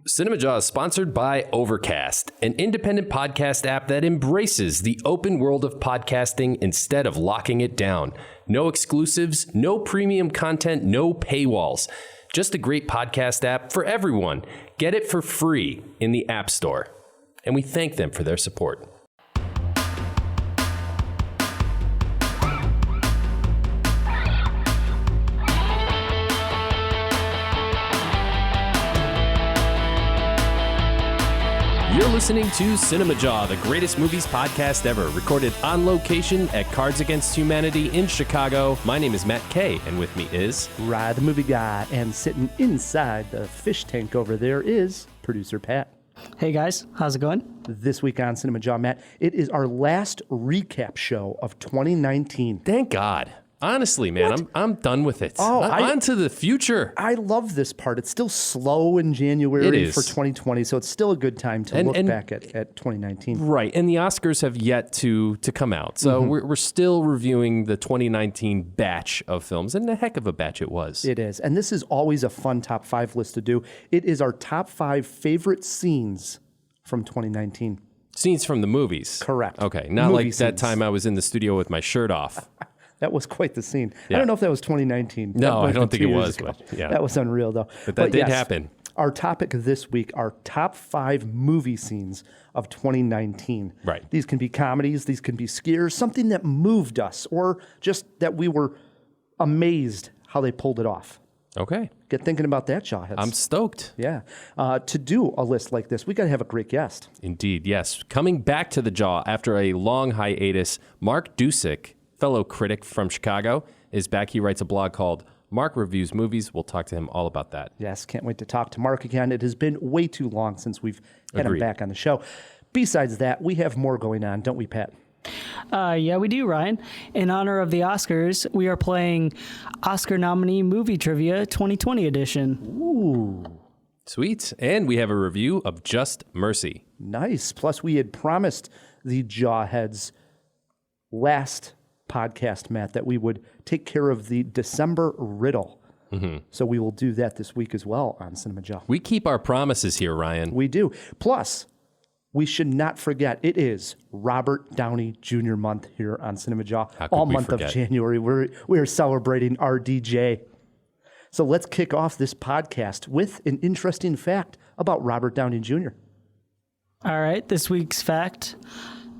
Cinemajaw is sponsored by Overcast, an independent podcast app that embraces the open world of podcasting instead of locking it down. No exclusives, no premium content, no paywalls. Just a great podcast app for everyone. Get it for free in the App Store. And we thank them for their support. You're listening to Cinemajaw, the greatest movies podcast ever, recorded on location at Cards Against Humanity in Chicago. My name is Matt Kay, and with me is Rod, the movie guy, and sitting inside the fish tank over there is producer Pat. Hey guys, how's it going? This week on Cinemajaw, Matt, it is our last recap show of 2019. Thank God. Honestly, man, I'm done with it. On to the future. I love this part. It's still slow in January for 2020, so it's still a good time to look back at 2019. Right, and the Oscars have yet to come out, so we're still reviewing the 2019 batch of films, and a heck of a batch it was. It is, and this is always a fun top 5 list to do. It is our top 5 favorite scenes from 2019. Scenes from the movies? Correct. Okay, not movie like scenes. That time I was in the studio with my shirt off. That was quite the scene. Yeah. I don't know if that was 2019. No, I don't think it was. But yeah. That was unreal, though. But that did happen. Our topic this week are top 5 movie scenes of 2019. Right. These can be comedies. These can be scares. Something that moved us or just that we were amazed how they pulled it off. Okay. Get thinking about that, Jawheads. I'm stoked. Yeah. To do a list like this, we got to have a great guest. Indeed, yes. Coming back to the Jaw after a long hiatus, Mark Dujsik, fellow critic from Chicago, is back. He writes a blog called Mark Reviews Movies. We'll talk to him all about that. Yes, can't wait to talk to Mark again. It has been way too long since we've had him back on the show. Besides that, we have more going on, don't we, Pat? Yeah, we do, Ryan. In honor of the Oscars, we are playing Oscar Nominee Movie Trivia 2020 edition. Ooh. Sweet. And we have a review of Just Mercy. Nice. Plus, we had promised the Jawheads last podcast, Matt, that we would take care of the December riddle. So we will do that this week as well on Cinemajaw. We keep our promises here, Ryan. We do. Plus, we should not forget, it is Robert Downey Jr. month here on Cinemajaw. All month of January, we're celebrating RDJ. So let's kick off this podcast with an interesting fact about Robert Downey Jr. All right, this week's fact.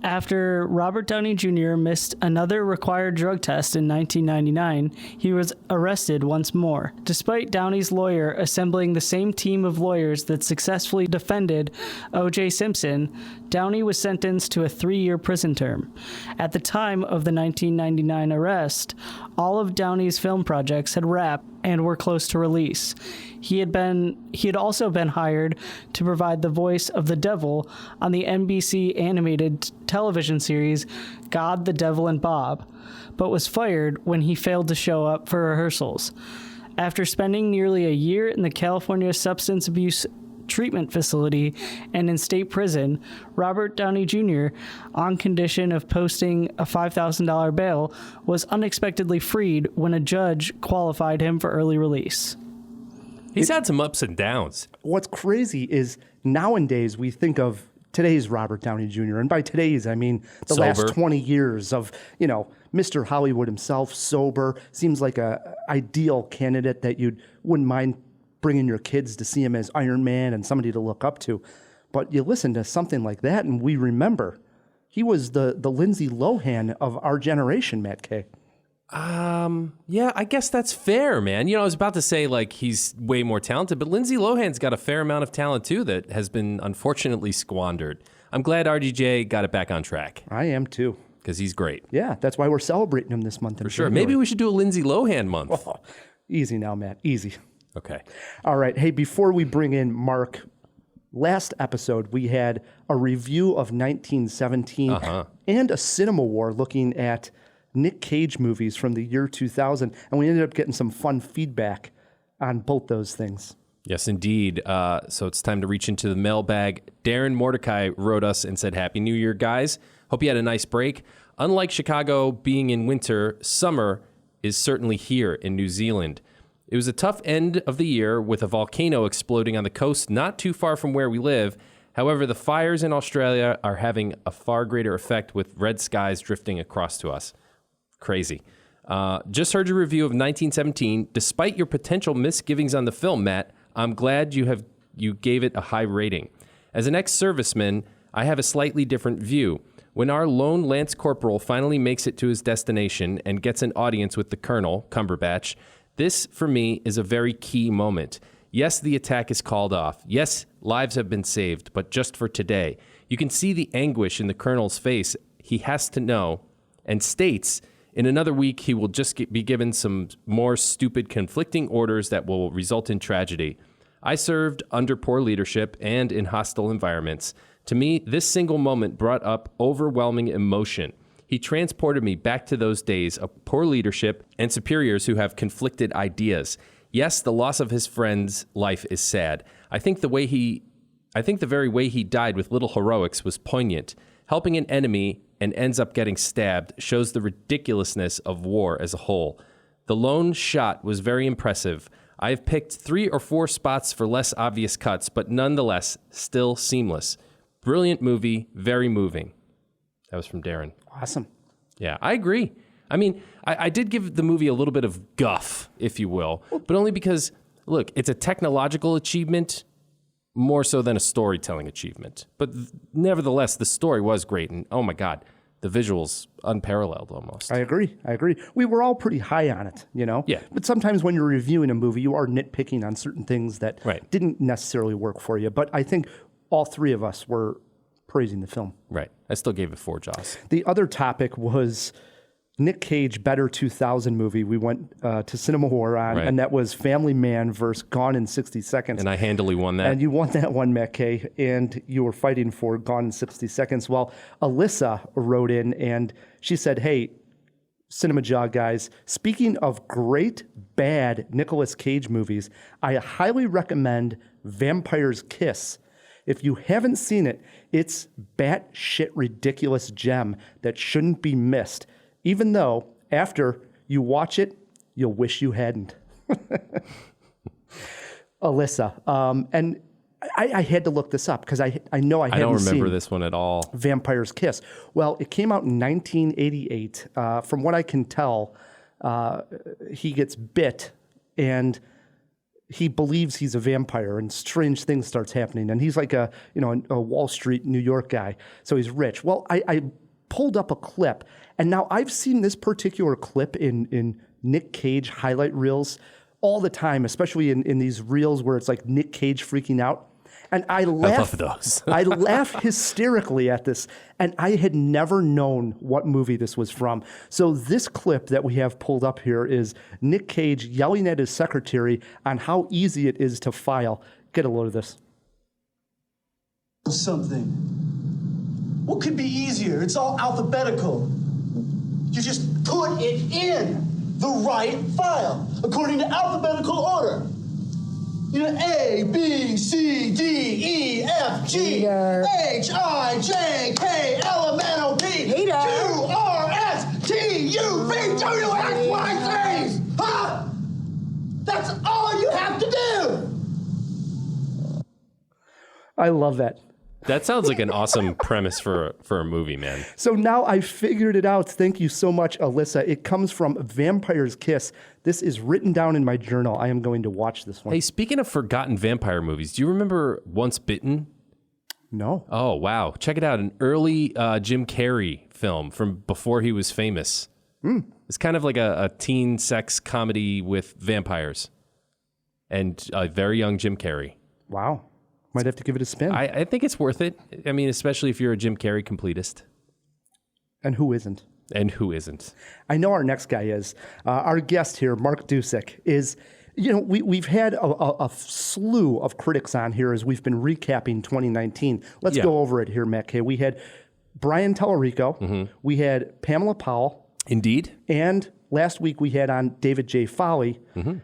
After Robert Downey Jr. missed another required drug test in 1999, he was arrested once more. Despite Downey's lawyer assembling the same team of lawyers that successfully defended O.J. Simpson, Downey was sentenced to a 3-year prison term. At the time of the 1999 arrest, all of Downey's film projects had wrapped and were close to release. He had also been hired to provide the voice of the devil on the NBC animated television series God, the Devil, and Bob, but was fired when he failed to show up for rehearsals. After spending nearly a year in the California Substance Abuse Treatment Facility and in state prison, Robert Downey Jr., on condition of posting a $5,000 bail, was unexpectedly freed when a judge qualified him for early release. He's had some ups and downs. What's crazy is nowadays we think of today's Robert Downey Jr., and by today's, I mean the last 20 years of, Mr. Hollywood himself, sober, seems like a ideal candidate that you wouldn't mind bringing your kids to see him as Iron Man and somebody to look up to. But you listen to something like that, and we remember he was the Lindsay Lohan of our generation, Matt Kay. Yeah, I guess that's fair, man. I was about to say, he's way more talented, but Lindsay Lohan's got a fair amount of talent, too, that has been unfortunately squandered. I'm glad RDJ got it back on track. I am, too. Because he's great. Yeah, that's why we're celebrating him this month. For sure. Maybe we should do a Lindsay Lohan month. Oh, easy now, Matt. Easy. Okay. All right. Hey, before we bring in Mark, last episode we had a review of 1917 and a Cinema War looking at Nick Cage movies from the year 2000, and we ended up getting some fun feedback on both those things. Yes, indeed. So it's time to reach into the mailbag. Darren Mordecai wrote us and said, Happy New Year, guys. Hope you had a nice break. Unlike Chicago being in winter, summer is certainly here in New Zealand. It was a tough end of the year with a volcano exploding on the coast not too far from where we live. However, the fires in Australia are having a far greater effect with red skies drifting across to us. Crazy. Just heard your review of 1917. Despite your potential misgivings on the film, Matt, I'm glad you gave it a high rating. As an ex-serviceman, I have a slightly different view. When our lone Lance Corporal finally makes it to his destination and gets an audience with the Colonel, Cumberbatch, this, for me, is a very key moment. Yes, the attack is called off. Yes, lives have been saved, but just for today. You can see the anguish in the Colonel's face. He has to know, and states, in another week, he will just be given some more stupid conflicting orders that will result in tragedy. I served under poor leadership and in hostile environments. To me, this single moment brought up overwhelming emotion. He transported me back to those days of poor leadership and superiors who have conflicted ideas. Yes, the loss of his friend's life is sad. I think the very way he died with little heroics was poignant. Helping an enemy and ends up getting stabbed shows the ridiculousness of war as a whole. The lone shot was very impressive. I've picked 3 or 4 spots for less obvious cuts, but nonetheless, still seamless. Brilliant movie, very moving. That was from Darren. Awesome. Yeah, I agree. I mean, I did give the movie a little bit of guff, if you will, but only because, look, it's a technological achievement more so than a storytelling achievement. But nevertheless, the story was great, and oh my God, the visuals unparalleled almost. I agree. We were all pretty high on it, you know? Yeah. But sometimes when you're reviewing a movie, you are nitpicking on certain things that didn't necessarily work for you. But I think all 3 of us were praising the film. Right. I still gave it 4 jaws. The other topic was Nick Cage Better 2000 movie. We went to Cinemajaw on, and that was Family Man versus Gone in 60 Seconds. And I handily won that. And you won that one, Matt Kay, and you were fighting for Gone in 60 Seconds. Well, Alyssa wrote in, and she said, hey, Cinemajaw guys, speaking of great, bad Nicolas Cage movies, I highly recommend Vampire's Kiss. If you haven't seen it, it's batshit ridiculous gem that shouldn't be missed, even though after you watch it, you'll wish you hadn't. Alyssa. And I had to look this up because I know I hadn't seen. I don't remember this one at all. Vampire's Kiss. Well, it came out in 1988. From what I can tell, he gets bit and he believes he's a vampire, and strange things starts happening. And he's like a Wall Street, New York guy, so he's rich. Well, I pulled up a clip, and now I've seen this particular clip in Nick Cage highlight reels all the time, especially in these reels where it's like Nick Cage freaking out. And I laugh. I love those. I laugh hysterically at this, and I had never known what movie this was from. So this clip that we have pulled up here is Nick Cage yelling at his secretary on how easy it is to file. Get a load of this. Something. What could be easier? It's all alphabetical. You just put it in the right file according to alphabetical order. You know, A, B, C, D, E, F, G, H, I, J, K, L, M, N, O, P, Q, R, S, T, U, V, W, X, Y, Z. Huh? That's all you have to do. I love that. That sounds like an awesome premise for a movie, man. So now I figured it out. Thank you so much, Alyssa. It comes from Vampire's Kiss. This is written down in my journal. I am going to watch this one. Hey, speaking of forgotten vampire movies, do you remember Once Bitten? No. Oh, wow. Check it out. An early Jim Carrey film from before he was famous. It's kind of like a teen sex comedy with vampires and a very young Jim Carrey. Wow. Might have to give it a spin. I think it's worth it. I mean, especially if you're a Jim Carrey completist. And who isn't? And who isn't? I know our next guy is. Our guest here, Mark Dujsik, is, we've had a slew of critics on here as we've been recapping 2019. Let's go over it here, Matt Kay. We had Brian Tallarico. Mm-hmm. We had Pamela Powell. Indeed. And last week we had on David J. Foley. Mm-hmm.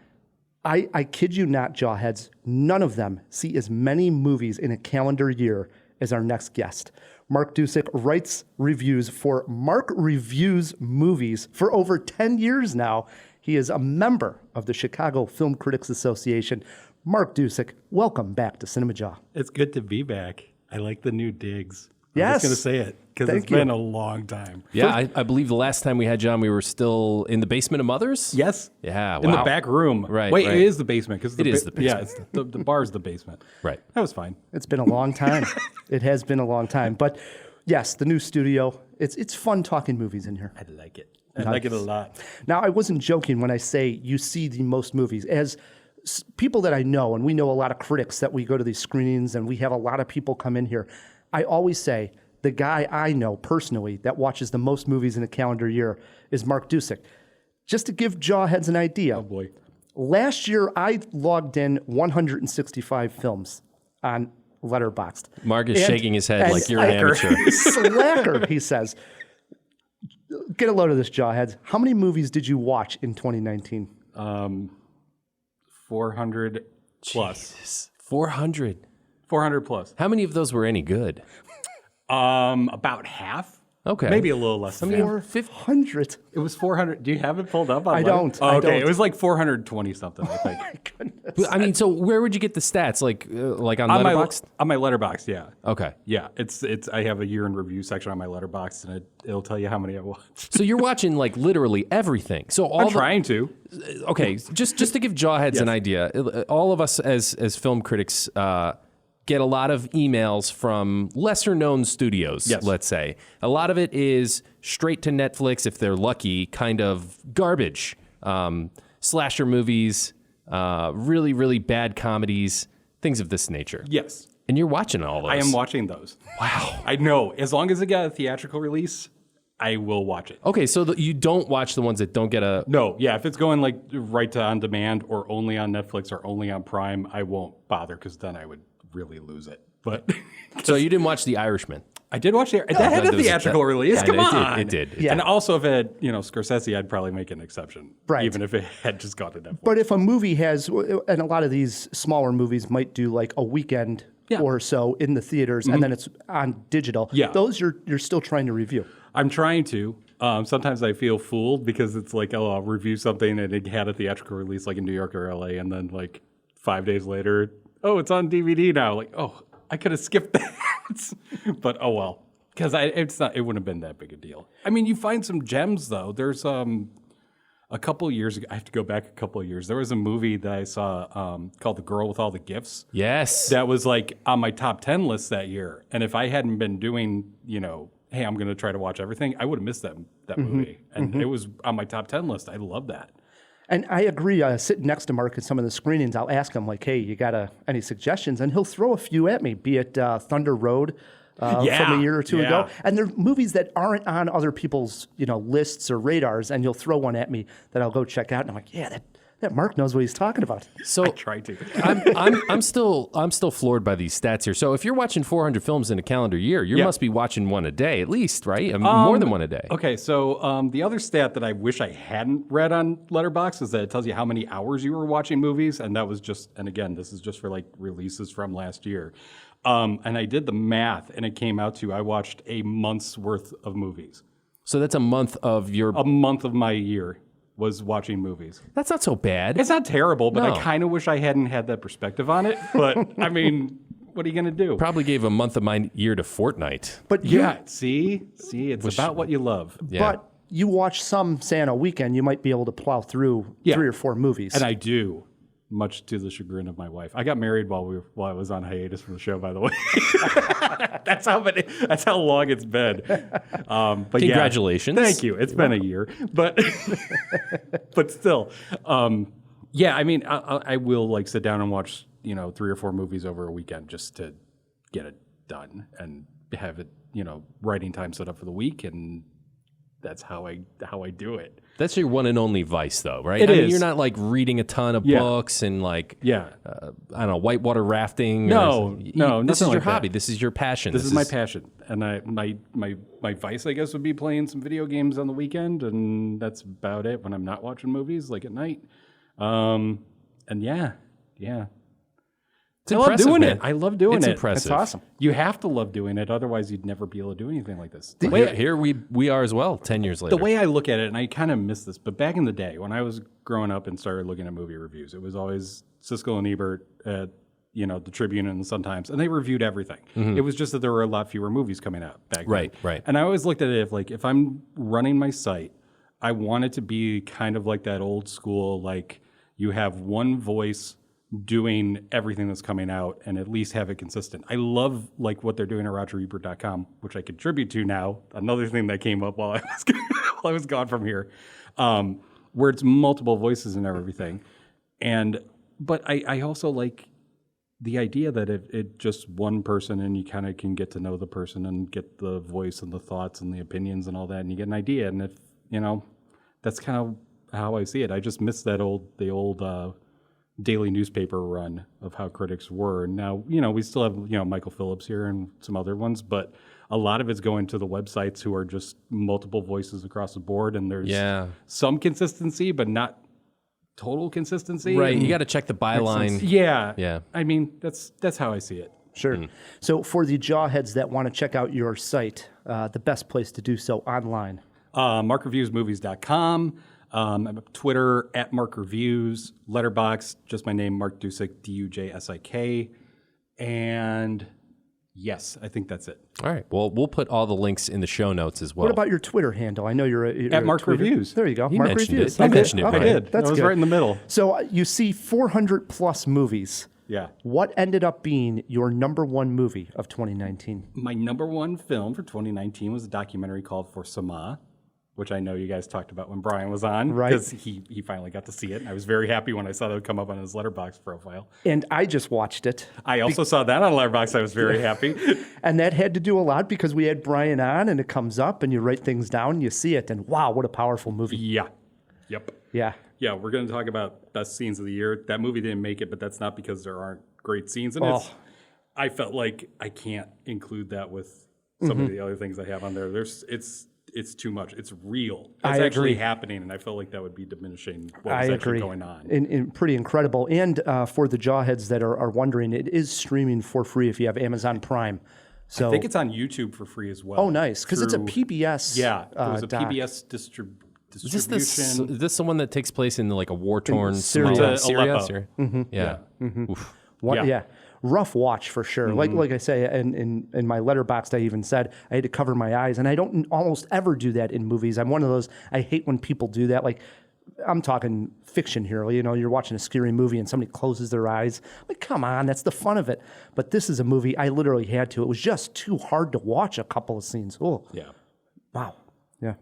I kid you not, Jawheads, none of them see as many movies in a calendar year as our next guest. Mark Dujsik writes reviews for Mark Reviews Movies for over 10 years now. He is a member of the Chicago Film Critics Association. Mark Dujsik, welcome back to Cinemajaw. It's good to be back. I like the new digs. Yes. I'm just going to say it because it's been a long time. Yeah, I believe the last time we had John, we were still in the basement of Mother's? Yes. Yeah, In the wow. back room. Right, Wait, right. it is the basement. It is the basement. Yeah, it's the bar's the basement. Right. That was fine. It's been a long time. It has been a long time. But yes, the new studio, it's fun talking movies in here. I like it. I like it a lot. Now, I wasn't joking when I say you see the most movies. As people that I know, and we know a lot of critics that we go to these screenings and we have a lot of people come in here, I always say the guy I know personally that watches the most movies in a calendar year is Mark Dujsik. Just to give Jawheads an idea, Oh, boy. last year I logged in 165 films on Letterboxd. Mark is shaking his head and like you're an amateur. Slacker, he says. Get a load of this, Jawheads. How many movies did you watch in 2019? 400 plus. 400. 400 plus. How many of those were any good? About half. Okay. Maybe a little less than half. 400. It was 400. Do you have it pulled up? I don't. Oh, I okay. don't. It was like 420 something, I think. My goodness. But, I mean, so where would you get the stats? Like on on Letterboxd? my Letterboxd, yeah. Okay. Yeah, it's. I have a year in review section on my Letterboxd, and it'll tell you how many I watched. So you're watching like literally everything. So all I'm trying to. Okay, just to give Jawheads an idea, all of us as film critics get a lot of emails from lesser known studios, Yes. let's say. A lot of it is straight to Netflix, if they're lucky, kind of garbage. Slasher movies, really, really bad comedies, things of this nature. Yes, And you're watching all those. I am watching those. Wow. I know. As long as it got a theatrical release, I will watch it. Okay, so you don't watch the ones that don't get a... No, yeah, if it's going like right to on demand or only on Netflix or only on Prime, I won't bother because then I would really lose it. But So you didn't watch The Irishman? I did watch it. That had there a was theatrical release. yeah, Come it did, on. it did. Yeah. And also, if it had, Scorsese, I'd probably make an exception. Right. Even if it had just gone to Netflix. But if a movie has, and a lot of these smaller movies might do like a weekend or so in the theaters, and then it's on digital. Yeah. Those you're still trying to review. I'm trying to. Sometimes I feel fooled because it's like, I'll review something and it had a theatrical release like in New York or LA, and then like 5 days later, oh, it's on DVD now. Like, oh, I could have skipped that. But oh well, because it wouldn't have been that big a deal. I mean, you find some gems though. There's a couple years ago, I have to go back a couple of years. There was a movie that I saw called The Girl with All the Gifts. Yes. That was like on my top 10 list that year. And if I hadn't been doing, hey, I'm going to try to watch everything, I would have missed that movie. And it was on my top 10 list. I love that. And I agree. Sitting next to Mark at some of the screenings, I'll ask him like, "Hey, you got any suggestions?" And he'll throw a few at me. Be it Thunder Road from a year or two ago, and they're movies that aren't on other people's lists or radars. And you'll throw one at me that I'll go check out, and I'm like, "Yeah, that Mark knows what he's talking about." So I try to. I'm still floored by these stats here. So if you're watching 400 films in a calendar year, you must be watching one a day at least, right? I mean, more than one a day. Okay, so the other stat that I wish I hadn't read on Letterboxd is that it tells you how many hours you were watching movies, and that was just, and again, this is just for like releases from last year. And I did the math, and it came out to I watched a month's worth of movies. So that's a month of A month of my year was watching movies. That's not so bad. It's not terrible, but No. I kind of wish I hadn't had that perspective on it. But I mean, what are you going to do? Probably gave a month of my year to Fortnite. But Yeah, see, it's about what you love. Yeah. But you watch some, say on a weekend, you might be able to plow through 3 or 4 movies. And I do, much to the chagrin of my wife. I got married while I was on hiatus from the show, by the way. That's how long it's been. But Congratulations. Yeah, thank you. It's been a year, but but still, yeah. I mean, I will like sit down and watch 3 or 4 movies over a weekend just to get it done and have it writing time set up for the week, and that's how I do it. That's your one and only vice, though, right? It I mean, is. you're not like reading a ton of books and like, Yeah. I don't know, whitewater rafting. No, or, no, This is nothing your like that. hobby. This is your passion. This is my passion, and my vice, I guess, would be playing some video games on the weekend, and that's about it when I'm not watching movies, like at night. And yeah, I love doing man. it. I love doing It's it. impressive. That's awesome. You have to love doing it, otherwise you'd never be able to do anything like this. Here we are as well, 10 years later. The way I look at it, and I kind of miss this, but back in the day when I was growing up and started looking at movie reviews, it was always Siskel and Ebert at the Tribune and the Sun-Times, and they reviewed everything. It was just that there were a lot fewer movies coming out back then. Right. And I always looked at it if I'm running my site, I want it to be kind of like that old school, like you have one voice doing everything that's coming out and at least have it consistent. I love like what they're doing at RogerEbert.com, which I contribute to now. Another thing that came up while I was gone from here, where it's multiple voices and everything. But I also like the idea that it just one person and you kind of can get to know the person and get the voice and the thoughts and the opinions and all that, and you get an idea. And if that's kind of how I see it. I just miss the old daily newspaper run of how critics were. And now, we still have, Michael Phillips here and some other ones, but a lot of it's going to the websites who are just multiple voices across the board. And there's some consistency, but not total consistency. Right. You got to check the byline. Yeah. I mean, that's how I see it. Sure. So for the jawheads that want to check out your site, the best place to do so online. MarkReviewsMovies.com. Twitter at MarkReviews, Letterboxd, just my name, Mark Dujsik, Dujsik. And yes, I think that's it. All right. Well, we'll put all the links in the show notes as well. What about your Twitter handle? I know you're at Mark Reviews. There you go. He Mark mentioned Reviews. it. I mentioned it, Okay. Brian. I did. That's I was good. right in the middle. So you see 400 plus movies. Yeah. What ended up being your number one movie of 2019? My number one film for 2019 was a documentary called For Sama, which I know you guys talked about when Brian was on. Right. Because he finally got to see it. And I was very happy when I saw that it would come up on his Letterboxd profile. And I just watched it. I also saw that on Letterboxd. I was very happy. And that had to do a lot because we had Brian on and it comes up and you write things down, you see it, and wow, what a powerful movie. Yeah. Yep. Yeah. Yeah, we're going to talk about best scenes of the year. That movie didn't make it, but that's not because there aren't great scenes in it. I felt like I can't include that with some of the other things I have on there. It's too much. It's real. It's actually happening, and I felt like that would be diminishing what was actually going on. And pretty incredible. And for the jawheads that are wondering, it is streaming for free if you have Amazon Prime. So I think it's on YouTube for free as well. Oh, nice, because it's a PBS. Yeah, it was a doc. Is PBS distribution. Is this the one that takes place in like a war-torn Syria. Syria? Aleppo. Yeah. Oof. Rough watch for sure. Like I say, in my Letterboxd, I even said I had to cover my eyes, and I don't almost ever do that in movies. I'm one of those, I hate when people do that. Like, I'm talking fiction here. You're watching a scary movie and somebody closes their eyes. Like, come on, that's the fun of it. But this is a movie I literally had to. It was just too hard to watch a couple of scenes. Oh, Yeah. wow. Yeah.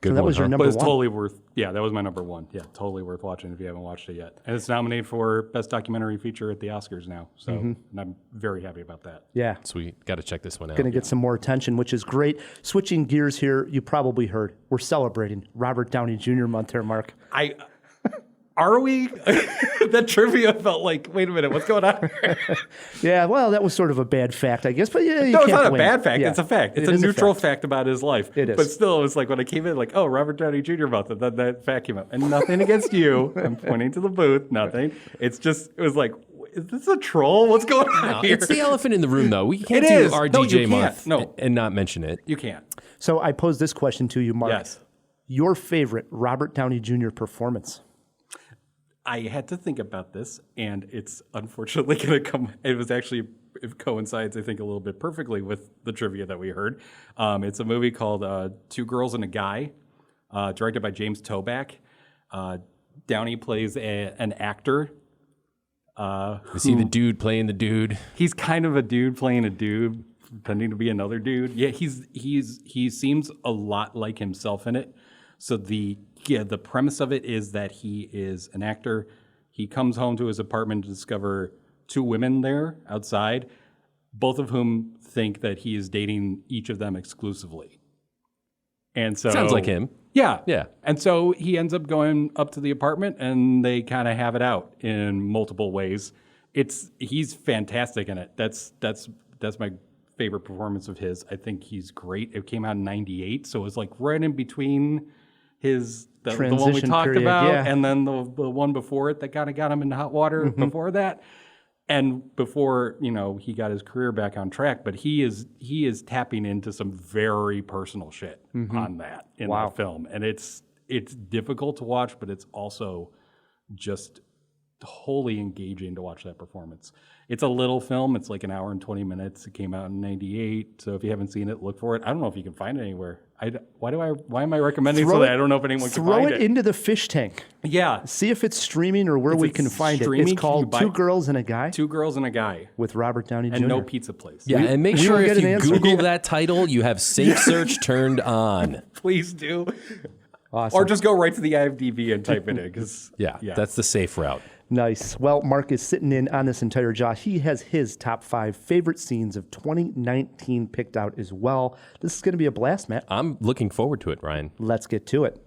Good So that one, was your huh? number But it's one. totally worth, that was my number one. Yeah, totally worth watching if you haven't watched it yet. And it's nominated for Best Documentary Feature at the Oscars now. So and I'm very happy about that. Yeah. Sweet. Got to check this one out. Going to get some more attention, which is great. Switching gears here, you probably heard we're celebrating Robert Downey Jr. month here, Mark. Are we? That trivia felt like, wait a minute, what's going on here? Yeah, well, that was sort of a bad fact, I guess. But yeah, you No, it's can't not a blame bad it. fact. Yeah. It's a fact. It's It a is neutral fact. fact about his life. It is. But still, it's like when I came in, like, oh, Robert Downey Jr. month, and then that fact came up. And nothing against you. I'm pointing to the booth. Nothing. It's just, it was like, is this a troll? What's going on here? It's the elephant in the room, though. We can't It do is. our No, you DJ can't. month and not mention it. You can't. So I pose this question to you, Mark. Yes. Your favorite Robert Downey Jr. performance? I had to think about this, and it's unfortunately going to come. It coincides, I think, a little bit perfectly with the trivia that we heard. It's a movie called Two Girls and a Guy, directed by James Toback. Downey plays an actor. Is he the dude playing the dude? He's kind of a dude playing a dude, pretending to be another dude. Yeah, he seems a lot like himself in it. So the premise of it is that he is an actor. He comes home to his apartment to discover two women there outside, both of whom think that he is dating each of them exclusively. And so Sounds like him. Yeah. Yeah. And so he ends up going up to the apartment and they kind of have it out in multiple ways. He's fantastic in it. That's my favorite performance of his. I think he's great. It came out in 98, so it was like right in between the one we Transition talked period, about yeah. and then the one before it that kind of got him into hot water before that. And before, he got his career back on track, but he is tapping into some very personal shit on that in that film. And it's difficult to watch, but it's also just wholly engaging to watch that performance. It's a little film. It's like an hour and 20 minutes. It came out in 98. So if you haven't seen it, look for it. I don't know if you can find it anywhere. Why am I recommending something I don't know if anyone can find it? Throw it into the fish tank. Yeah. See if it's streaming or where we can find it. It's called Two Girls and a Guy. Two Girls and a Guy. With Robert Downey Jr. And no pizza place. Yeah, and make sure if you Google that title, you have Safe Search turned on. Please do. Awesome. Or just go right to the IMDb and type it in. Cause, yeah, that's the safe route. Nice. Well, Mark is sitting in on this entire jaw. He has his top 5 favorite scenes of 2019 picked out as well. This is going to be a blast, Matt. I'm looking forward to it, Ryan. Let's get to it.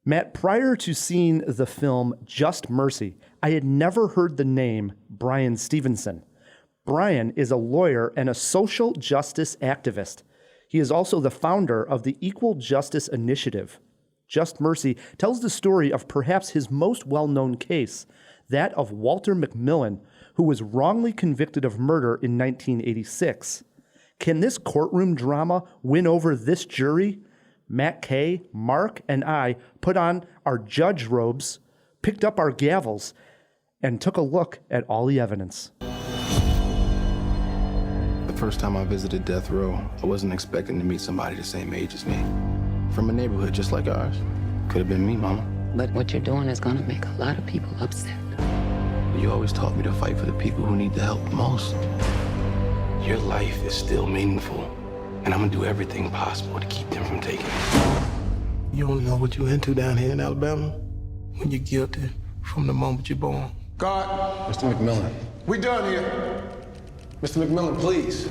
Matt, prior to seeing the film Just Mercy, I had never heard the name Bryan Stevenson. Bryan is a lawyer and a social justice activist. He is also the founder of the Equal Justice Initiative. Just Mercy tells the story of perhaps his most well-known case, that of Walter McMillan, who was wrongly convicted of murder in 1986. Can this courtroom drama win over this jury? Matt Kay, Mark, and I put on our judge robes, picked up our gavels, and took a look at all the evidence. The first time I visited death row, I wasn't expecting to meet somebody the same age as me. From a neighborhood just like ours. Could have been me, Mama. But what you're doing is gonna make a lot of people upset. You always taught me to fight for the people who need the help most. Your life is still meaningful, and I'm gonna do everything possible to keep them from taking it. You don't know what you're into down here in Alabama when you're guilty from the moment you're born. God. Mr. McMillan. We done here. Mr. McMillan, please.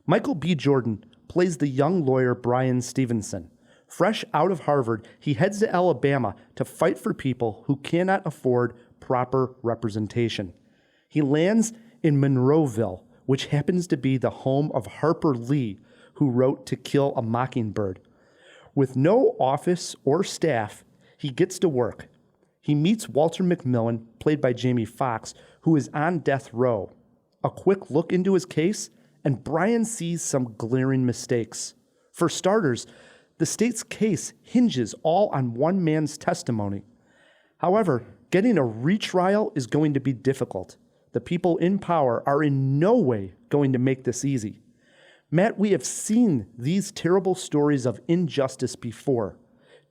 Michael B. Jordan plays the young lawyer Bryan Stevenson. Fresh out of Harvard, he heads to Alabama to fight for people who cannot afford proper representation. He lands in Monroeville, which happens to be the home of Harper Lee, who wrote To Kill a Mockingbird. With no office or staff, he gets to work. He meets Walter McMillan, played by Jamie Foxx, who is on death row. A quick look into his case, and Bryan sees some glaring mistakes. For starters, the state's case hinges all on one man's testimony. However, getting a retrial is going to be difficult. The people in power are in no way going to make this easy. Matt, we have seen these terrible stories of injustice before.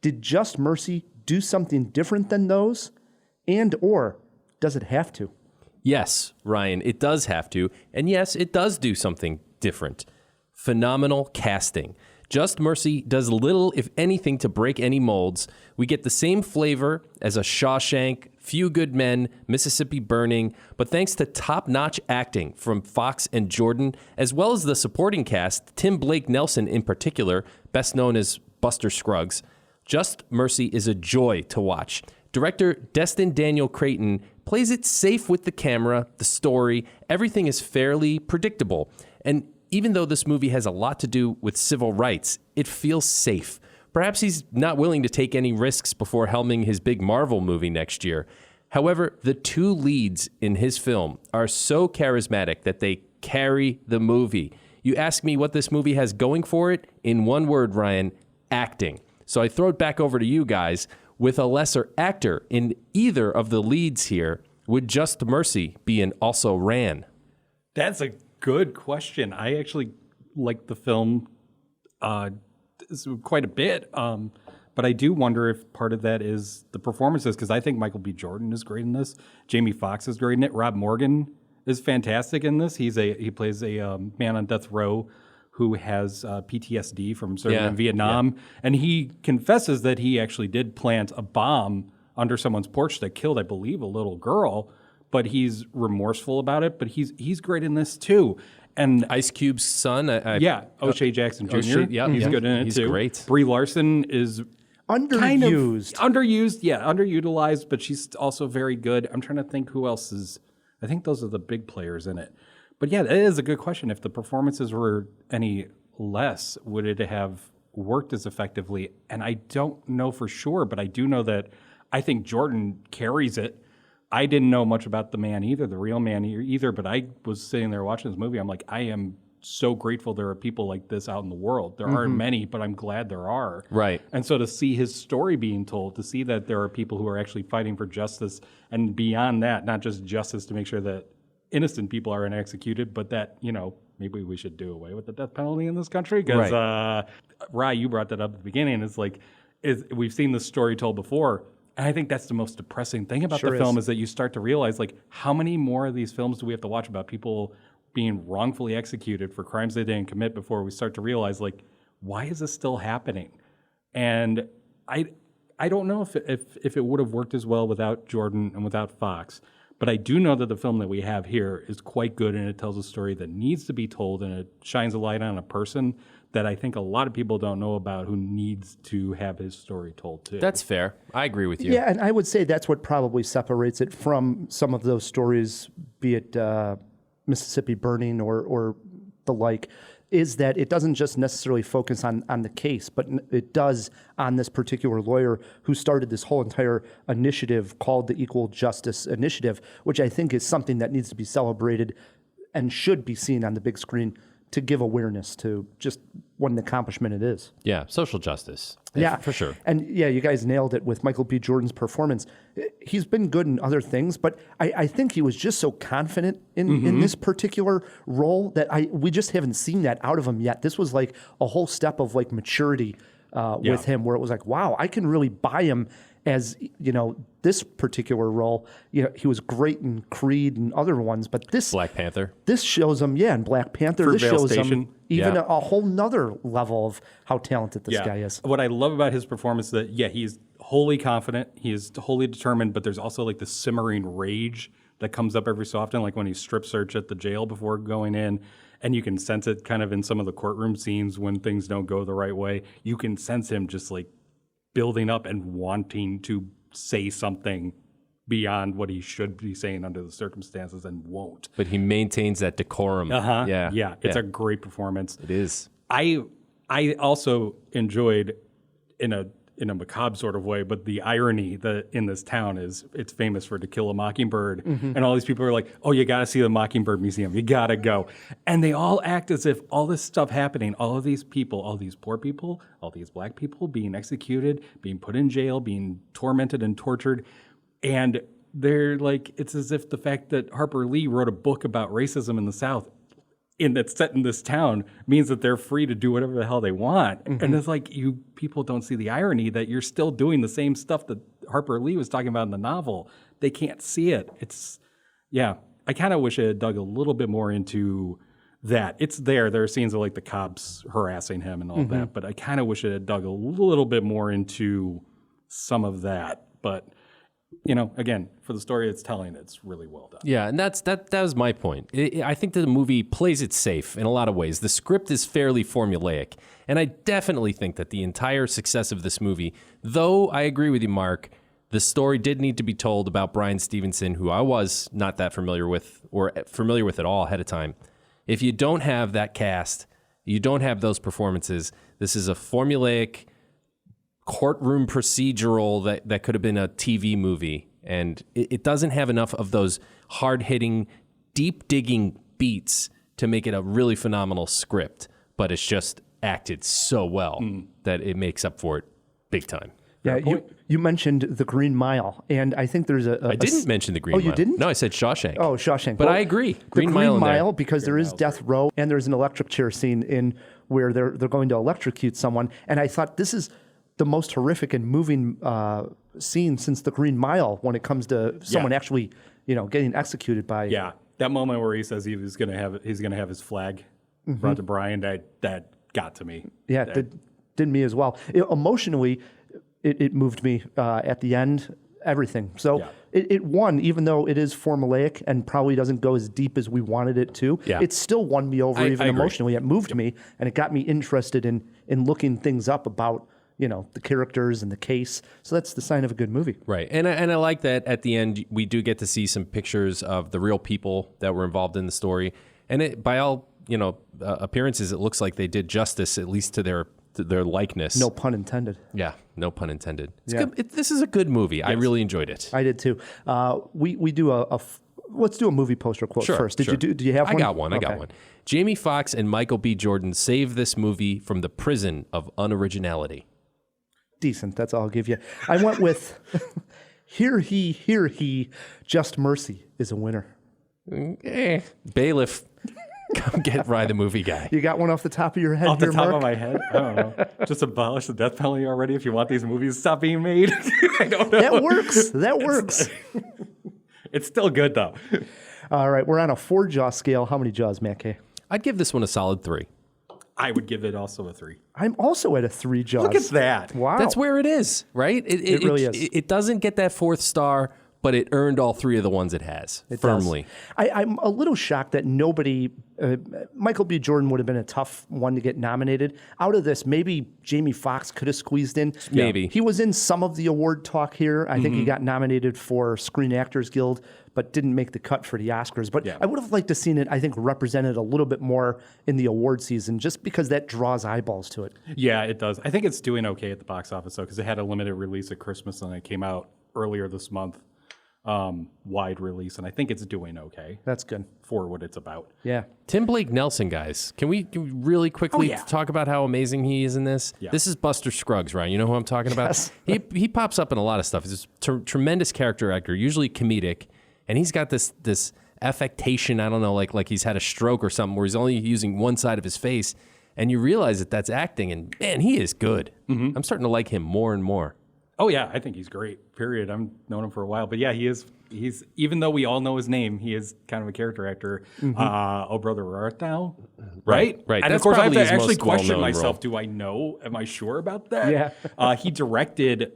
Did Just Mercy do something different than those? And/or does it have to? Yes, Ryan, it does have to. And yes, it does do something different. Phenomenal casting. Just Mercy does little, if anything, to break any molds. We get the same flavor as a Shawshank, Few Good Men, Mississippi Burning, but thanks to top-notch acting from Fox and Jordan, as well as the supporting cast, Tim Blake Nelson in particular, best known as Buster Scruggs, Just Mercy is a joy to watch. Director Destin Daniel Creighton plays it safe with the camera, the story, everything is fairly predictable. And even though this movie has a lot to do with civil rights, it feels safe. Perhaps he's not willing to take any risks before helming his big Marvel movie next year. However, the two leads in his film are so charismatic that they carry the movie. You ask me what this movie has going for it? In one word, Ryan, acting. So I throw it back over to you guys. With a lesser actor in either of the leads here, would Just Mercy be an also ran? That's a good question. I actually like the film quite a bit, but I do wonder if part of that is the performances, because I think Michael B. Jordan is great in this. Jamie Foxx is great in it. Rob Morgan is fantastic in this. He plays a man on death row who has PTSD from serving in Vietnam. Yeah. And he confesses that he actually did plant a bomb under someone's porch that killed, I believe, a little girl, but he's remorseful about it. But he's great in this too. And Ice Cube's son. O'Shea Jackson Jr. He's good in it too. He's great. Brie Larson is underused. Underutilized, but she's also very good. I'm trying to think who else is. I think those are the big players in it. But yeah, it is a good question. If the performances were any less, would it have worked as effectively? And I don't know for sure, but I do know that I think Jordan carries it. I didn't know much about the man either, the real man either, but I was sitting there watching this movie. I'm like, I am so grateful there are people like this out in the world. There aren't many, but I'm glad there are. Right. And so to see his story being told, to see that there are people who are actually fighting for justice, and beyond that, not just justice to make sure that innocent people aren't executed, but that, maybe we should do away with the death penalty in this country. Because, Rye, you brought that up at the beginning. It's like, we've seen this story told before. And I think that's the most depressing thing about the film is that you start to realize, like, how many more of these films do we have to watch about people being wrongfully executed for crimes they didn't commit before we start to realize, like, why is this still happening? And I don't know if it would have worked as well without Jordan and without Fox, but I do know that the film that we have here is quite good, and it tells a story that needs to be told, and it shines a light on a person that I think a lot of people don't know about who needs to have his story told too. That's fair. I agree with you. Yeah, and I would say that's what probably separates it from some of those stories, be it Mississippi Burning or the like, is that it doesn't just necessarily focus on the case, but it does on this particular lawyer who started this whole entire initiative called the Equal Justice Initiative, which I think is something that needs to be celebrated and should be seen on the big screen to give awareness to just what an accomplishment it is. Yeah, social justice. Yeah, for sure. And yeah, you guys nailed it with Michael B. Jordan's performance. He's been good in other things, but I think he was just so confident in this particular role that we just haven't seen that out of him yet. This was like a whole step of like maturity with him, where it was like, wow, I can really buy him as, this particular role. He was great in Creed and other ones, but this Black Panther. This shows him, in Black Panther. For this Vale shows Station. him even a whole nother level of how talented this guy is. What I love about his performance is that, he's wholly confident, he is wholly determined, but there's also like the simmering rage that comes up every so often, like when he strip search at the jail before going in. And you can sense it kind of in some of the courtroom scenes when things don't go the right way. You can sense him just like building up and wanting to say something beyond what he should be saying under the circumstances and won't. But he maintains that decorum. Yeah. It's a great performance. It is. I also enjoyed in a macabre sort of way, but the irony that in this town is it's famous for To Kill a Mockingbird, and all these people are like, oh, you got to see the Mockingbird Museum, you got to go. And they all act as if all this stuff happening, all of these people, all these poor people, all these black people being executed, being put in jail, being tormented and tortured, and they're like, it's as if the fact that Harper Lee wrote a book about racism in the South that's set in this town means that they're free to do whatever the hell they want. And it's like, you people don't see the irony that you're still doing the same stuff that Harper Lee was talking about in the novel. They can't see it. I kind of wish I had dug a little bit more into that. It's there. There are scenes of like the cops harassing him and all that, but I kind of wish I had dug a little bit more into some of that. But again, for the story it's telling, it's really well done. Yeah, and that was my point. I think that the movie plays it safe in a lot of ways. The script is fairly formulaic, and I definitely think that the entire success of this movie, though I agree with you, Mark, the story did need to be told about Bryan Stevenson, who I was not that familiar with or familiar with at all ahead of time. If you don't have that cast, you don't have those performances, this is a formulaic courtroom procedural that could have been a TV movie, and it doesn't have enough of those hard-hitting, deep-digging beats to make it a really phenomenal script, but it's just acted so well that it makes up for it big time. Yeah, you mentioned The Green Mile, and I think there's I didn't mention The Green Mile. Oh, you didn't? No, I said Shawshank. Oh, Shawshank. But I agree. Green Mile because there is death row, and there's an electric chair scene in where they're going to electrocute someone, and I thought this is the most horrific and moving scene since The Green Mile when it comes to someone actually, getting executed by. Yeah, that moment where he says he's going to have his flag brought to Brian, that got to me. Yeah, did me as well. Emotionally, it moved me at the end. Everything. So it won, even though it is formulaic and probably doesn't go as deep as we wanted it to. Yeah. It still won me over, even emotionally. It moved me, and it got me interested in looking things up about the characters and the case. So that's the sign of a good movie. Right. And I like that at the end, we do get to see some pictures of the real people that were involved in the story. And by all, appearances, it looks like they did justice, at least to their their likeness. No pun intended. Yeah, no pun intended. It's Yeah. good. This is a good movie. I really enjoyed it. I did too. We do let's do a movie poster quote first. Do you have one? I got one. Jamie Foxx and Michael B. Jordan save this movie from the prison of unoriginality. Decent. That's all I'll give you. I went with hear he, just mercy is a winner. Bailiff, come get Rye the movie guy. You got one off the top of your head Off the here, top Mark? of my head, I don't know. Just abolish the death penalty already if you want these movies to stop being made. I don't know. That works. That works. It's still good though. All right. We're on a 4-jaw scale. How many jaws, Matt K? I'd give this one a solid 3. I would give it also a 3. I'm also at a 3 jaws. Look at that. Wow. That's where it is, right? It really is. It doesn't get that 4th star, but it earned all 3 of the ones it has firmly. I'm a little shocked that nobody, Michael B. Jordan would have been a tough one to get nominated. Out of this, maybe Jamie Foxx could have squeezed in. Maybe. He was in some of the award talk here. I think he got nominated for Screen Actors Guild, but didn't make the cut for the Oscars. But I would have liked to seen it, I think, represented a little bit more in the award season, just because that draws eyeballs to it. Yeah, it does. I think it's doing okay at the box office though, because it had a limited release at Christmas and it came out earlier this month. Wide release, and I think it's doing okay. That's good. For what it's about. Yeah. Tim Blake Nelson, guys. Can we really quickly talk about how amazing he is in this? Yeah. This is Buster Scruggs, right? You know who I'm talking about? Yes. He pops up in a lot of stuff. He's a tremendous character actor, usually comedic, and he's got this affectation, I don't know, like he's had a stroke or something, where he's only using one side of his face, and you realize that that's acting, and man, he is good. I'm starting to like him more and more. Oh yeah, I think he's great. Period. I've known him for a while, but yeah, he's even though we all know his name, he is kind of a character actor. Oh brother, where art thou? Right. Right. And That's of course, I have probably to his actually most question well-known myself. role. Do I know? Am I sure about that? Yeah. He directed.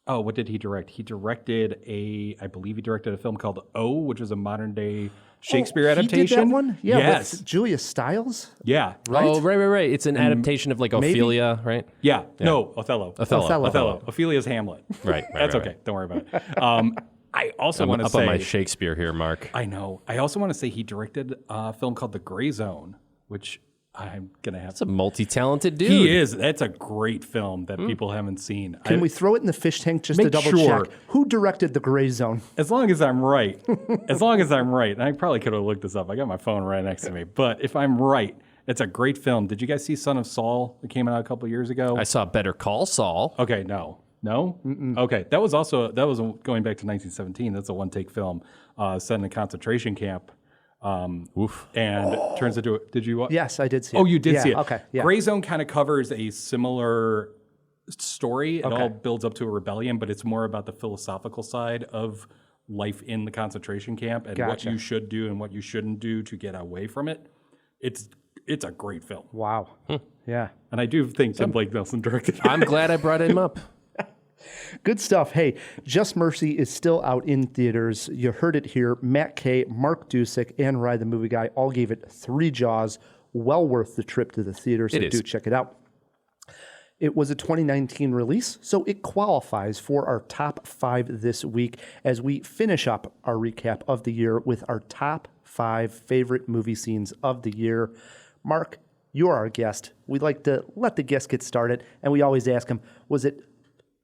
Oh, what did he direct? He directed I believe he directed a film called O, which is a modern day Shakespeare adaptation. He did that one? Yeah. Yes. With Julia Stiles? Yeah. Right? Oh, right. It's an adaptation of like Ophelia, right? Yeah. No, Othello. Othello. Ophelia's Hamlet. Right. That's okay. Don't worry about it. I also want to say up on my Shakespeare here, Mark. I know. I also want to say he directed a film called The Gray Zone, which I'm going to have. That's a multi-talented dude. He is. That's a great film that people haven't seen. Can we throw it in the fish tank just to Make double sure. check? Who directed The Gray Zone? As long as I'm right. As long as I'm right. And I probably could have looked this up. I got my phone right next to me. But if I'm right, it's a great film. Did you guys see Son of Saul? It came out a couple years ago. I saw Better Call Saul. Okay, no? Okay, that was going back to 1917. That's a one-take film set in a concentration camp. And turns into it. Did you watch? Yes, I did see it. Oh, you did see it. Okay. Yeah. Gray Zone kind of covers a similar story. It all builds up to a rebellion, but it's more about the philosophical side of life in the concentration camp and what you should do and what you shouldn't do to get away from it. It's a great film. Wow. Yeah. And I do think Tim Blake Nelson directed it. I'm glad I brought him up. Good stuff. Hey, Just Mercy is still out in theaters. You heard it here. Matt K., Mark Dujsik, and Rye the Movie Guy all gave it 3 jaws. Well worth the trip to the theater, so do check it out. It was a 2019 release, so it qualifies for our top 5 this week as we finish up our recap of the year with our top 5 favorite movie scenes of the year. Mark, you're our guest. We like to let the guest get started, and we always ask him, was it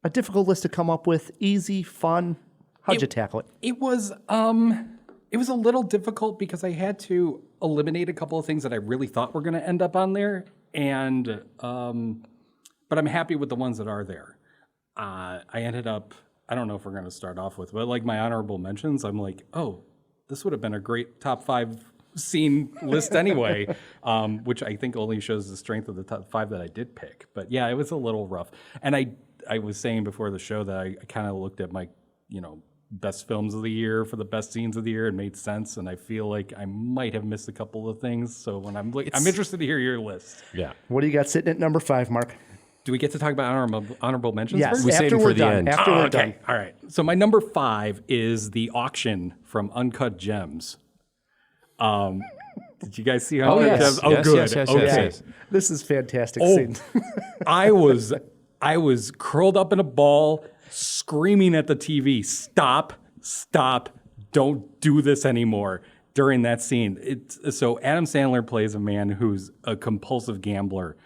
a difficult list to come up with? Easy, fun? How'd you tackle it? It was a little difficult because I had to eliminate a couple of things that I really thought were going to end up on there, and but I'm happy with the ones that are there. I ended up, I don't know if we're going to start off with, but like my honorable mentions, I'm like, oh, this would have been a great top 5 scene list anyway, which I think only shows the strength of the top 5 that I did pick. But yeah, it was a little rough, and I was saying before the show that I kind of looked at my, best films of the year for the best scenes of the year and made sense. And I feel like I might have missed a couple of things. So when I'm interested to hear your list. Yeah. What do you got sitting at number 5, Mark? Do we get to talk about honorable mentions Yes. first? We saved it for the end. After we're done. All right. So my number 5 is The Auction from Uncut Gems. Did you guys see Uncut Gems? Oh, yes, good. Yes. This is fantastic scene. I was curled up in a ball, screaming at the TV, stop, don't do this anymore during that scene. So Adam Sandler plays a man who's a compulsive gambler,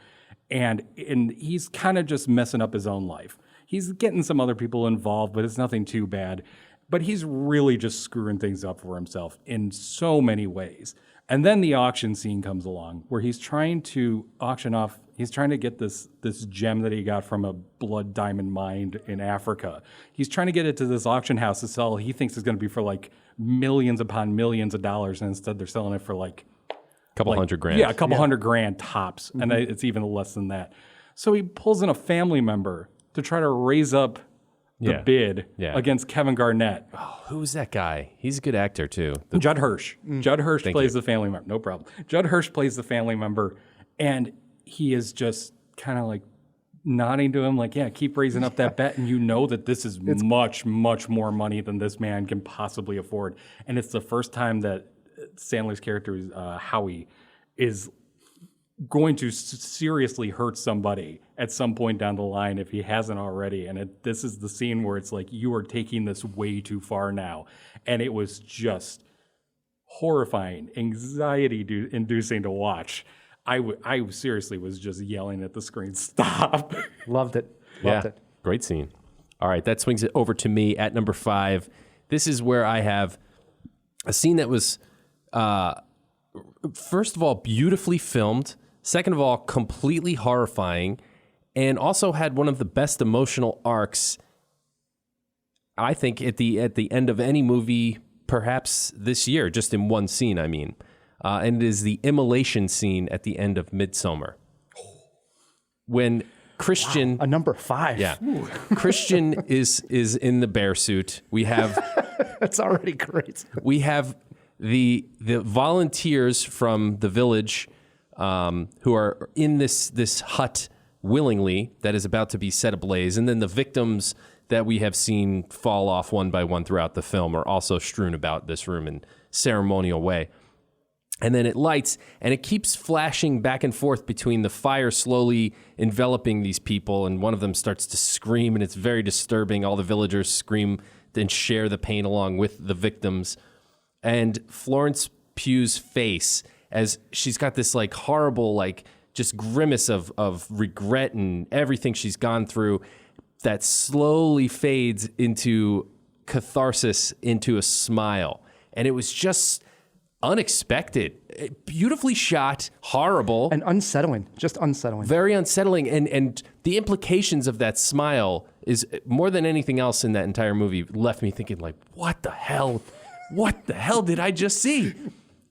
and he's kind of just messing up his own life. He's getting some other people involved, but it's nothing too bad. But he's really just screwing things up for himself in so many ways. And then the auction scene comes along where he's trying to auction off, he's trying to get this gem that he got from a blood diamond mine in Africa. He's trying to get it to this auction house to sell. He thinks it's going to be for like millions upon millions of dollars. And instead they're selling it for like a couple $100,000. Yeah, a couple $100,000 tops. Mm-hmm. And it's even less than that. So he pulls in a family member to try to raise up the bid against Kevin Garnett. Oh, who's that guy? He's a good actor too. Judd Hirsch. Judd Hirsch plays the family member. No problem. Judd Hirsch plays the family member, and he is just kind of like nodding to him, like, yeah, keep raising up that bet, and you know that this is much, much more money than this man can possibly afford. And it's the first time that Sandler's character, Howie, is going to seriously hurt somebody at some point down the line if he hasn't already. And this is the scene where it's like, you are taking this way too far now. And it was just horrifying, anxiety-inducing to watch. I seriously was just yelling at the screen, stop. Loved it. Loved it. Great scene. All right, that swings it over to me at number 5. This is where I have a scene that was, first of all, beautifully filmed. Second of all, completely horrifying, and also had one of the best emotional arcs, I think, at the end of any movie, perhaps this year, just in one scene, I mean. And it is the Immolation scene at the end of Midsommar. When Christian... Wow, a number 5. Yeah. Christian is in the bear suit. We have... That's already great. We have the volunteers from the village who are in this hut willingly that is about to be set ablaze. And then the victims that we have seen fall off one by one throughout the film are also strewn about this room in ceremonial way. And then it lights, and it keeps flashing back and forth between the fire slowly enveloping these people, and one of them starts to scream, and it's very disturbing. All the villagers scream and share the pain along with the victims. And Florence Pugh's face, as she's got this like horrible, like just grimace of regret and everything she's gone through, that slowly fades into catharsis, into a smile. And it was just unexpected, beautifully shot, horrible. And unsettling, just unsettling. Very unsettling. And the implications of that smile is more than anything else in that entire movie left me thinking like, what the hell? What the hell did I just see?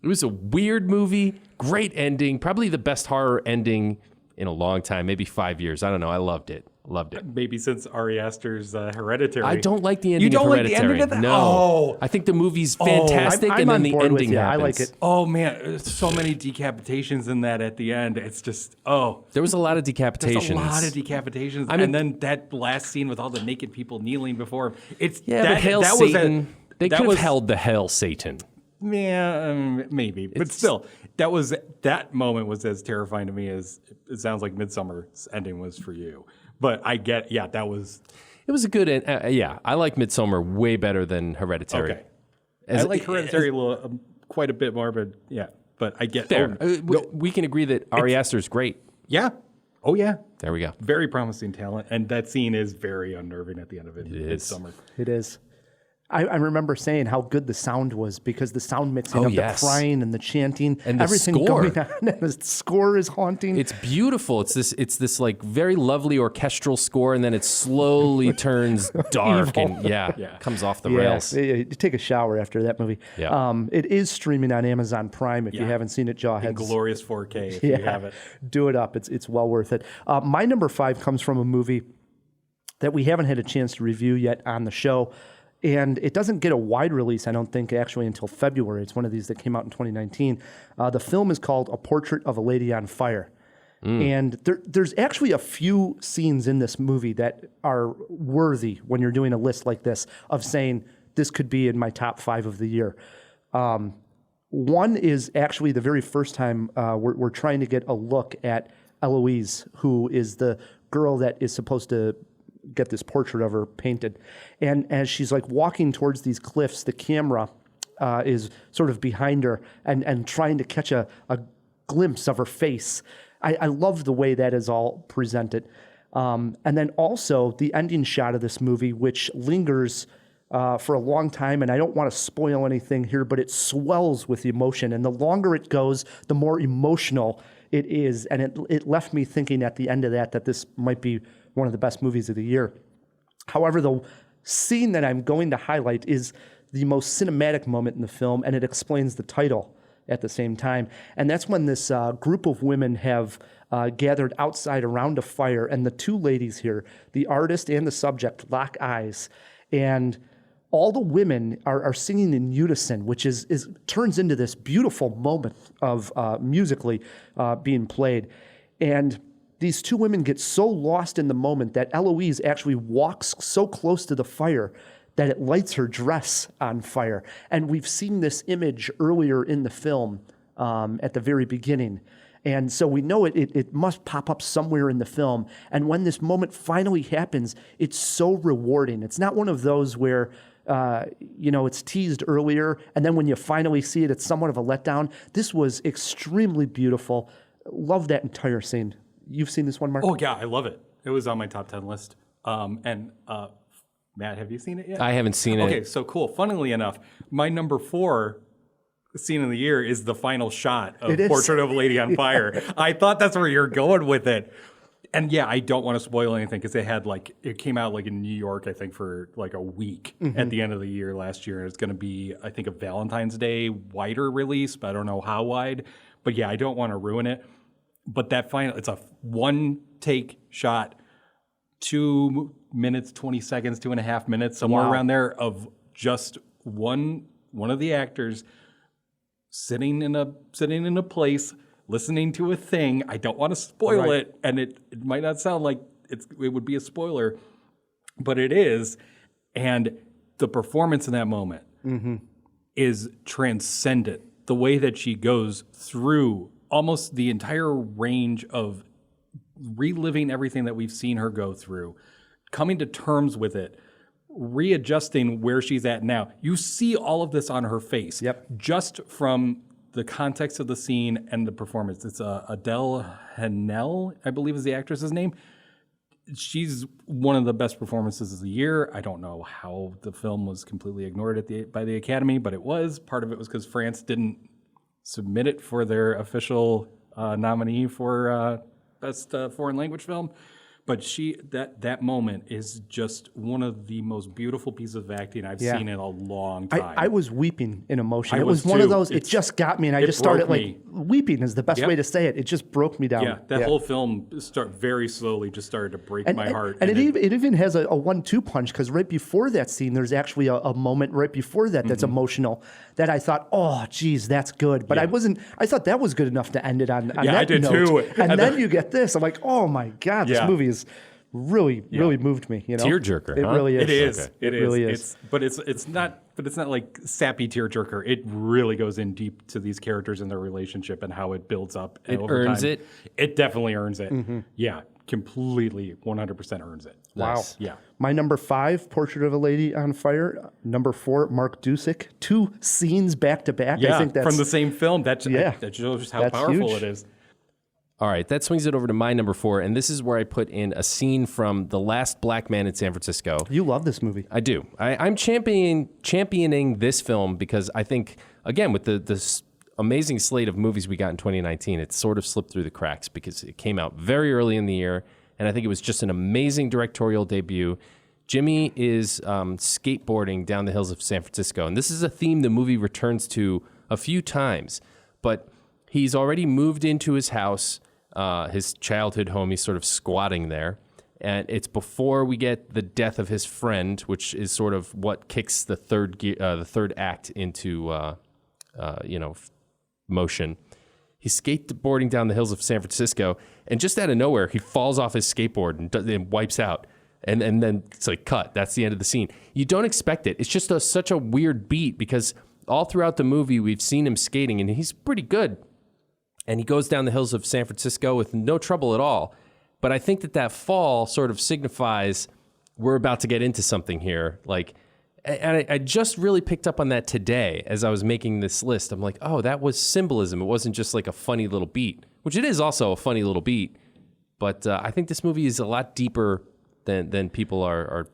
It was a weird movie, great ending, probably the best horror ending in a long time, maybe 5 years. I don't know. I loved it. Loved it. Maybe since Ari Aster's Hereditary. I don't like the ending of Hereditary. You don't like the ending of that? No. Oh. I think the movie's fantastic, and then the ending happens. I like it. Oh, man. So many decapitations in that at the end. It's just, There was a lot of decapitations. There's a lot of decapitations. I mean, and then that last scene with all the naked people kneeling before him. But Hail Satan. They could have held the Hail Satan. Yeah, maybe. But still, that moment was as terrifying to me as it sounds like Midsommar's ending was for you. But I get, that was... It was a good end. I like Midsommar way better than Hereditary. Okay. I like Hereditary quite a bit more, but But I get... Fair. We can agree that Ari Aster's great. Yeah. Oh, yeah. There we go. Very promising talent. And that scene is very unnerving at the end of it. Midsommar. It is. I remember saying how good the sound was because the sound mixing of the crying and the chanting and the everything score. Going on, and the score is haunting. It's beautiful. It's this like very lovely orchestral score, and then it slowly turns dark and comes off the rails. You take a shower after that movie. Yeah. It is streaming on Amazon Prime. If you haven't seen it, Jawheads. In glorious 4K if you have it. Do it up. It's well worth it. My number 5 comes from a movie that we haven't had a chance to review yet on the show. And it doesn't get a wide release, I don't think, actually, until February. It's one of these that came out in 2019. The film is called A Portrait of a Lady on Fire. And there's actually a few scenes in this movie that are worthy when you're doing a list like this of saying, this could be in my top 5 of the year. One is actually the very first time we're trying to get a look at Eloise, who is the girl that is supposed to get this portrait of her painted. And as she's like walking towards these cliffs, the camera is sort of behind her and trying to catch a glimpse of her face. I love the way that is all presented. And then also the ending shot of this movie, which lingers for a long time, and I don't want to spoil anything here, but it swells with emotion. And the longer it goes, the more emotional it is. And it left me thinking at the end of that this might be one of the best movies of the year. However, the scene that I'm going to highlight is the most cinematic moment in the film, and it explains the title at the same time. And that's when this group of women have gathered outside around a fire, and the two ladies here, the artist and the subject, lock eyes. And all the women are singing in unison, which turns into this beautiful moment of musically being played. And these two women get so lost in the moment that Eloise actually walks so close to the fire that it lights her dress on fire. And we've seen this image earlier in the film at the very beginning. And so we know it must pop up somewhere in the film. And when this moment finally happens, it's so rewarding. It's not one of those where it's teased earlier, and then when you finally see it, it's somewhat of a letdown. This was extremely beautiful. Love that entire scene. You've seen this one, Mark? Oh, yeah, I love it. It was on my top 10 list. Matt, have you seen it yet? I haven't seen it. Okay, so cool. Funnily enough, my number 4 scene of the year is the final shot of Portrait of a Lady on Fire. I thought that's where you're going with it. And yeah, I don't want to spoil anything because it came out like in New York, I think, for like a week at the end of the year last year. It's going to be, I think, a Valentine's Day wider release, but I don't know how wide. But yeah, I don't want to ruin it. But that final, it's a one take shot, 2 minutes, 20 seconds, 2.5 minutes, somewhere around there of just one of the actors sitting in a place, listening to a thing. I don't want to spoil it, and it might not sound like it would be a spoiler, but it is. And the performance in that moment is transcendent. The way that she goes through almost the entire range of reliving everything that we've seen her go through, coming to terms with it, readjusting where she's at now. You see all of this on her face just from the context of the scene and the performance. It's Adele Haenel, I believe is the actress's name. She's one of the best performances of the year. I don't know how the film was completely ignored by the Academy, but it was. Part of it was because France didn't submit it for their official nominee for Best Foreign Language Film. But that moment is just one of the most beautiful pieces of acting I've seen in a long time. I was weeping in emotion. It was one of those, it just got me, and I just started weeping is the best way to say it. It just broke me down. Yeah, that whole film very slowly just started to break my heart. And it even has a 1-2 punch, because right before that scene, there's actually a moment right before that's emotional that I thought, oh, geez, that's good. But I thought that was good enough to end it on that I did note. too. And then you get this. I'm like, oh my God, this movie is really moved me. Tearjerker. It really is. It is. Okay. It is. Really is. It's not like sappy tearjerker. It really goes in deep to these characters and their relationship and how it builds up. It over earns time. it. It definitely earns it. Yeah, completely, 100% earns it. Wow. Nice. Yeah. My number 5, Portrait of a Lady on Fire. Number 4, Mark Dujsik. 2 scenes back to back. Yeah, I think that's from the same film. That shows how powerful huge. it is. All right, that swings it over to my number 4, and this is where I put in a scene from The Last Black Man in San Francisco. You love this movie. I do. I'm championing this film because I think, again, with this amazing slate of movies we got in 2019, it sort of slipped through the cracks because it came out very early in the year, and I think it was just an amazing directorial debut. Jimmy is skateboarding down the hills of San Francisco, and this is a theme the movie returns to a few times, but he's already moved into his house, his childhood home. He's sort of squatting there. And it's before we get the death of his friend, which is sort of what kicks the third act into, motion. He's skateboarding down the hills of San Francisco, and just out of nowhere, he falls off his skateboard and wipes out. And then it's like, cut. That's the end of the scene. You don't expect it. It's just such a weird beat because all throughout the movie, we've seen him skating, and he's pretty good. And he goes down the hills of San Francisco with no trouble at all. But I think that fall sort of signifies we're about to get into something here. And I just really picked up on that today as I was making this list. I'm like, oh, that was symbolism. It wasn't just like a funny little beat. which it is also a funny little beat. But I think this movie is a lot deeper than people are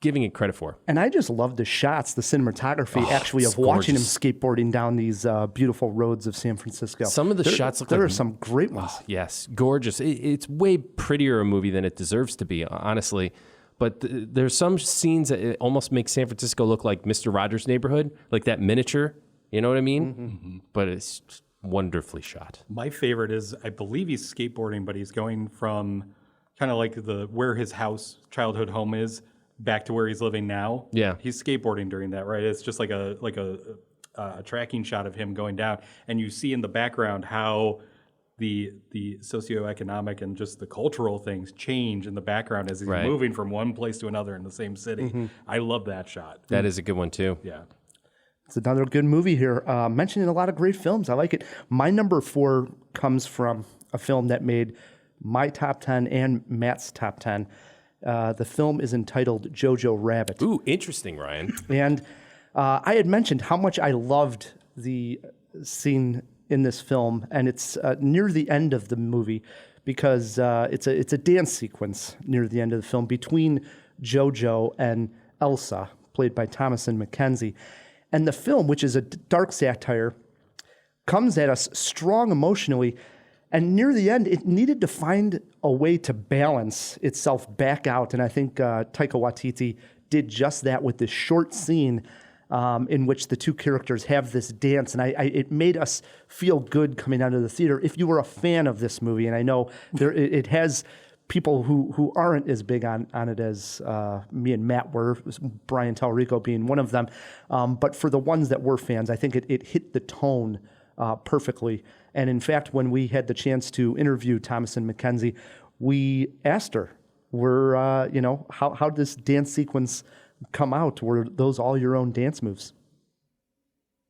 giving it credit for. And I just love the shots, the cinematography, actually, of it's watching him gorgeous. skateboarding down these beautiful roads of San Francisco. Some of the shots look there like... are some great ones. Yes, gorgeous. It's way prettier a movie than it deserves to be, honestly. But there's some scenes that it almost make San Francisco look like Mr. Rogers' Neighborhood, like that miniature. You know what I mean? Mm-hmm. But it's wonderfully shot. My favorite is, I believe he's skateboarding, but he's going from kind of like where his childhood home is, back to where he's living now. Yeah. He's skateboarding during that, right? It's just like a tracking shot of him going down, and you see in the background how the socioeconomic and just the cultural things change in the background as he's moving from one place to another in the same city. Mm-hmm. I love that shot. That is a good one too. Yeah. It's another good movie here. Mentioning a lot of great films. I like it. My number 4 comes from a film that made my top 10 and Matt's top 10. The film is entitled Jojo Rabbit. Ooh, interesting, Ryan. And I had mentioned how much I loved the scene in this film, and it's near the end of the movie because it's a dance sequence near the end of the film between Jojo and Elsa, played by Thomasin McKenzie. And the film, which is a dark satire, comes at us strong emotionally, and near the end, it needed to find a way to balance itself back out. And I think Taika Waititi did just that with this short scene in which the two characters have this dance. And it made us feel good coming out of the theater. If you were a fan of this movie, and I know it has people who aren't as big on it as me and Matt were, Brian Tallarico being one of them. But for the ones that were fans, I think it hit the tone perfectly. And in fact, when we had the chance to interview Thomasin McKenzie, we asked her, how did this dance sequence come out? Were those all your own dance moves?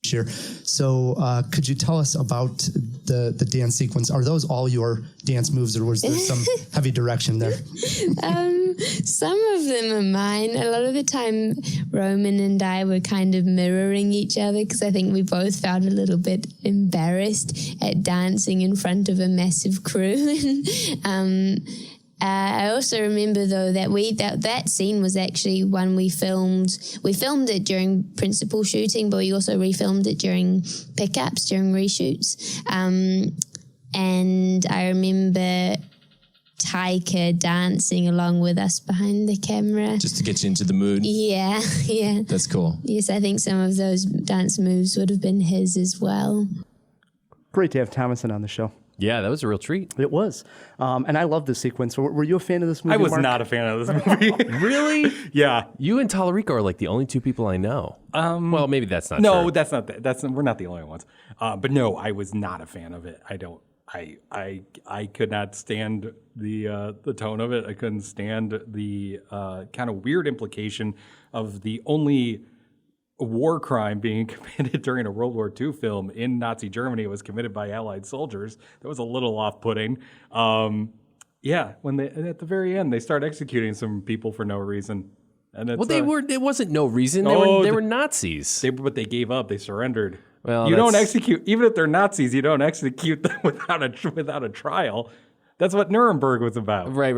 Sure. So could you tell us about the dance sequence? Are those all your dance moves, or was there some heavy direction there? Some of them are mine. A lot of the time, Roman and I were kind of mirroring each other because I think we both felt a little bit embarrassed at dancing in front of a massive crew. I also remember though that scene was actually one we filmed. We filmed it during principal shooting, but we also refilmed it during pickups, during reshoots. And I remember Taika dancing along with us behind the camera. Just to get you into the mood? Yeah. That's cool. Yes, I think some of those dance moves would have been his as well. Great to have Thomasin on the show. Yeah, that was a real treat. It was. And I love this sequence. Were you a fan of this movie, I was Mark? not a fan of this movie. Really? Yeah. You and Tallarico are like the only two people I know. Well, maybe that's not no, true. that's not that. We're not the only ones. But no, I was not a fan of it. I could not stand the tone of it. I couldn't stand the kind of weird implication of the only war crime being committed during a World War II film in Nazi Germany was committed by Allied soldiers. That was a little off-putting. Yeah, when at the very end they start executing some people for no reason. And it's, it wasn't no reason. They were Nazis. But they gave up. They surrendered. Well, you don't execute, even if they're Nazis, you don't execute them without a trial. That's what Nuremberg was about. Right.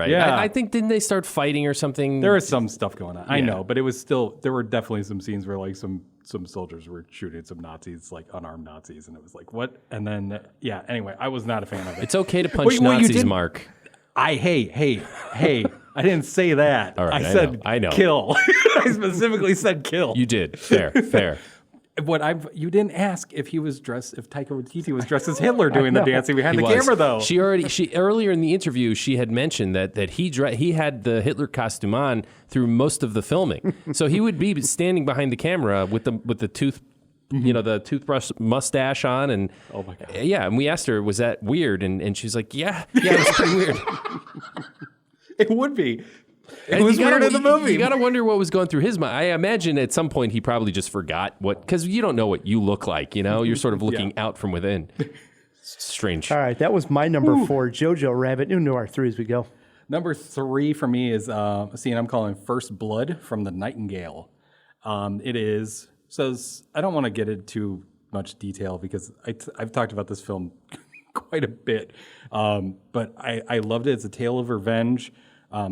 Yeah. I think, didn't they start fighting or something? There was some stuff going on. I know, but it was still, there were definitely some scenes where like some soldiers were shooting some Nazis, like unarmed Nazis, and it was like, what? And then, anyway, I was not a fan of it. It's okay to punch Nazis, Mark. Hey, I didn't say that. All right, I said I know. Kill. I specifically said kill. You did. Fair. You didn't ask if Taika Waititi was dressed as Hitler doing the dancing behind the camera, though. She earlier in the interview, she had mentioned that he had the Hitler costume on through most of the filming. So he would be standing behind the camera with the toothbrush mustache on, and oh my God. Yeah, and we asked her, was that weird? And she's like, yeah, it was pretty weird. It would be. It was weird in the movie. You got to wonder what was going through his mind. I imagine at some point he probably just forgot because you don't know what you look like, You're sort of looking out from within. Strange. All right, that was my number 4, Jojo Rabbit. Into our 3 as we go. Number 3 for me is a scene I'm calling First Blood from The Nightingale. I don't want to get into much detail because I've talked about this film quite a bit. But I loved it. It's a tale of revenge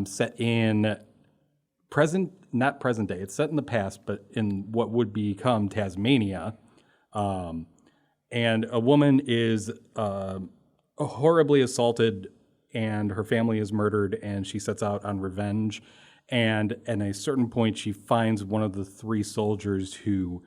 set in not present day. It's set in the past, but in what would become Tasmania. And a woman is horribly assaulted and her family is murdered, and she sets out on revenge. And at a certain point, she finds one of the 3 soldiers who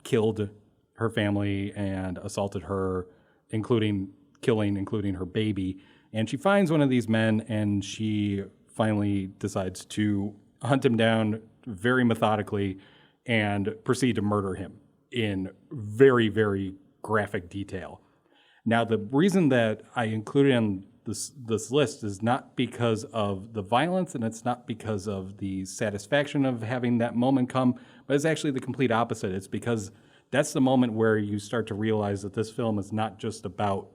killed her family and assaulted her, including her baby. And she finds one of these men, and she finally decides to hunt him down very methodically and proceed to murder him in very, very graphic detail. Now, the reason that I included in this list is not because of the violence, and it's not because of the satisfaction of having that moment come, but it's actually the complete opposite. It's because that's the moment where you start to realize that this film is not just about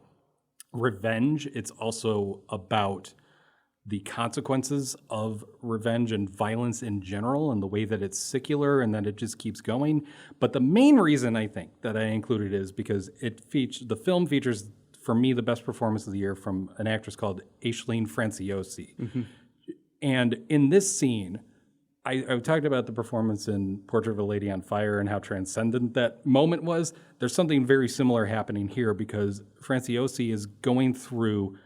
revenge, it's also about the consequences of revenge and violence in general, and the way that it's secular and that it just keeps going. But the main reason I think that I included it is because the film features, for me, the best performance of the year from an actress called Aisling Franciosi. Mm-hmm. And in this scene, I talked about the performance in Portrait of a Lady on Fire and how transcendent that moment was. There's something very similar happening here, because Franciosi is going through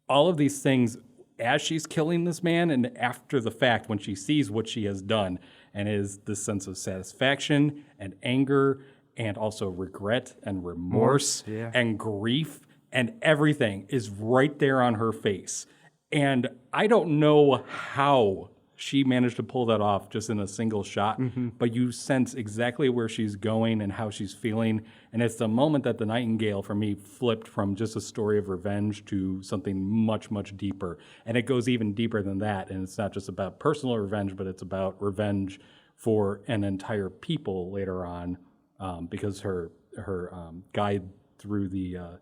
all of these things as she's killing this man and after the fact when she sees what she has done, and is this sense of satisfaction and anger and also regret and remorse and grief, and everything is right there on her face. And I don't know how she managed to pull that off just in a single shot, but you sense exactly where she's going and how she's feeling. And it's the moment that The Nightingale, for me, flipped from just a story of revenge to something much, much deeper. And it goes even deeper than that. And it's not just about personal revenge, but it's about revenge for an entire people later on, because her guide through the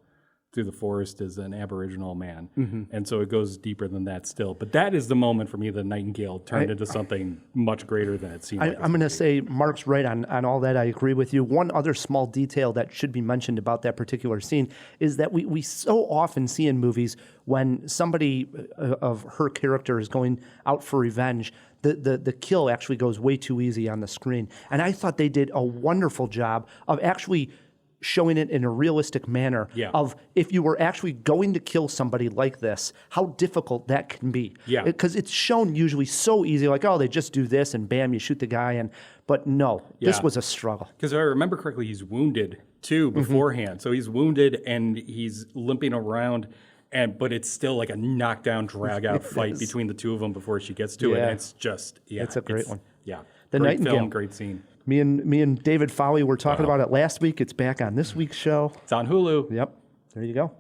forest is an Aboriginal man. And so it goes deeper than that still. But that is the moment for me that Nightingale turned into something much greater than it seemed like. I'm going to say Mark's right on all that. I agree with you. One other small detail that should be mentioned about that particular scene is that we so often see in movies when somebody of her character is going out for revenge, the kill actually goes way too easy on the screen. And I thought they did a wonderful job of actually showing it in a realistic manner of if you were actually going to kill somebody like this, how difficult that can be. Because it's shown usually so easy, like, oh, they just do this and bam, you shoot the guy. But no, this was a struggle. Because if I remember correctly, he's wounded too beforehand. So he's wounded and he's limping around, but it's still like a knockdown, drag-out fight between the two of them before she gets to it. And it's just, it's a great one. Yeah, The great Nightingale. film, great scene. Me and David Fowley were talking about it last week. It's back on this week's show. It's on Hulu. Yep. There you go.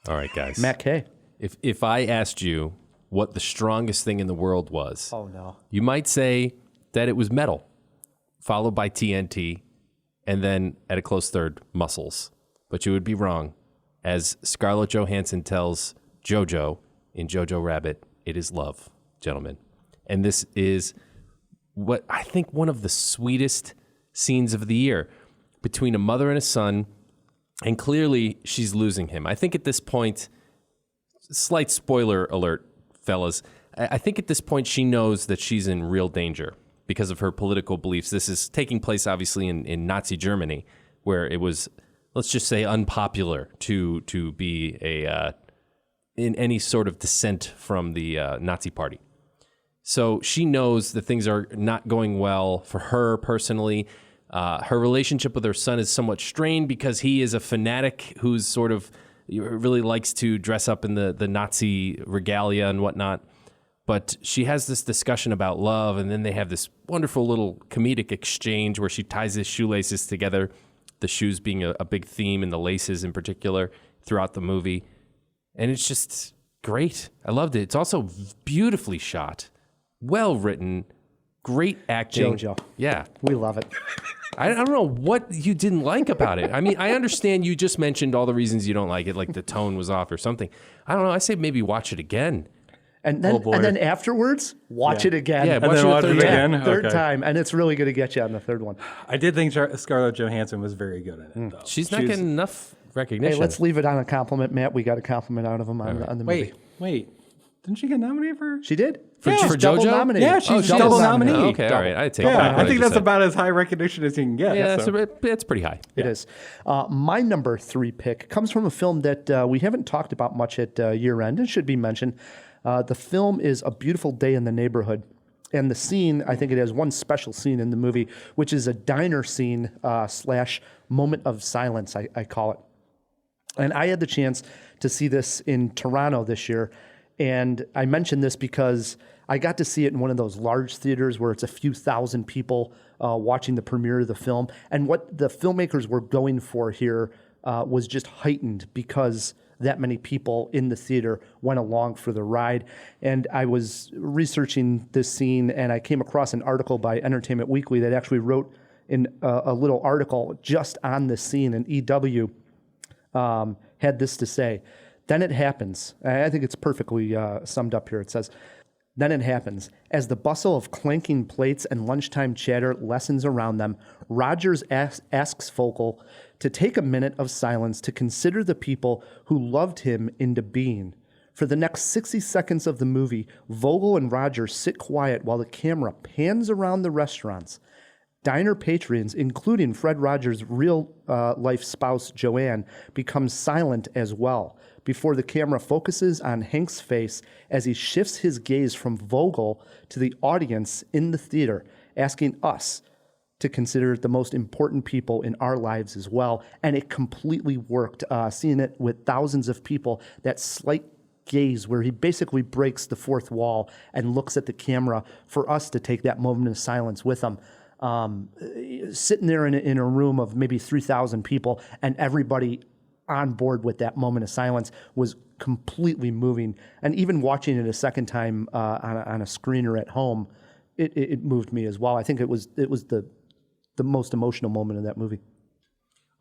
All right, guys. Matt Kay. If I asked you what the strongest thing in the world was, oh no, you might say that it was metal, followed by TNT, and then at a close third, muscles. But you would be wrong. As Scarlett Johansson tells Jojo in Jojo Rabbit, it is love, gentlemen. And this is what I think one of the sweetest scenes of the year, between a mother and a son, and clearly she's losing him. I think at this point, slight spoiler alert, fellas, I think at this point she knows that she's in real danger because of her political beliefs. This is taking place obviously in Nazi Germany, where it was, let's just say, unpopular to be in any sort of dissent from the Nazi party. So she knows that things are not going well for her personally. Her relationship with her son is somewhat strained because he is a fanatic who's sort of really likes to dress up in the Nazi regalia and whatnot. But she has this discussion about love, and then they have this wonderful little comedic exchange where she ties his shoelaces together, the shoes being a big theme and the laces in particular throughout the movie. And it's just great. I loved it. It's also beautifully shot. Well written, great acting. Jojo. Yeah. We love it. I don't know what you didn't like about it. I mean, I understand you just mentioned all the reasons you don't like it, like the tone was off or something. I don't know. I say maybe watch it again. And then afterwards, watch it again. Yeah, And then watch it again. Third Okay. time, and it's really going to get you on the third one. I did think Scarlett Johansson was very good in it, though. She's not getting enough recognition. Hey, let's leave it on a compliment, Matt. We got a compliment out of him on the movie. Wait. Didn't she get nominated for? She did. For She's double JoJo? nominated. Yeah, she's she double is. nominee. Oh, okay, all right. I take that back. I what think just that's said. about as high recognition as you can get. Yeah, so. it's pretty high. It is. My number 3 pick comes from a film that we haven't talked about much at year end. It should be mentioned. The film is A Beautiful Day in the Neighborhood. And the scene, I think it has one special scene in the movie, which is a diner scene / moment of silence, I call it. And I had the chance to see this in Toronto this year. And I mention this because I got to see it in one of those large theaters where it's a few thousand people watching the premiere of the film. And what the filmmakers were going for here was just heightened because that many people in the theater went along for the ride. And I was researching this scene and I came across an article by Entertainment Weekly that actually wrote in a little article just on this scene. And EW had this to say. Then it happens. I think it's perfectly summed up here. It says, then it happens. As the bustle of clanking plates and lunchtime chatter lessens around them, Rogers asks Vogel to take a minute of silence to consider the people who loved him into being. For the next 60 seconds of the movie, Vogel and Rogers sit quiet while the camera pans around the restaurants. Diner patrons, including Fred Rogers' real-life spouse, Joanne, become silent as well before the camera focuses on Hank's face as he shifts his gaze from Vogel to the audience in the theater, asking us to consider the most important people in our lives as well. And it completely worked, seeing it with thousands of people, that slight gaze where he basically breaks the fourth wall and looks at the camera for us to take that moment of silence with him. Sitting there in a room of maybe 3,000 people and everybody on board with that moment of silence was completely moving. And even watching it a second time on a screener at home, it moved me as well. I think it was the most emotional moment of that movie.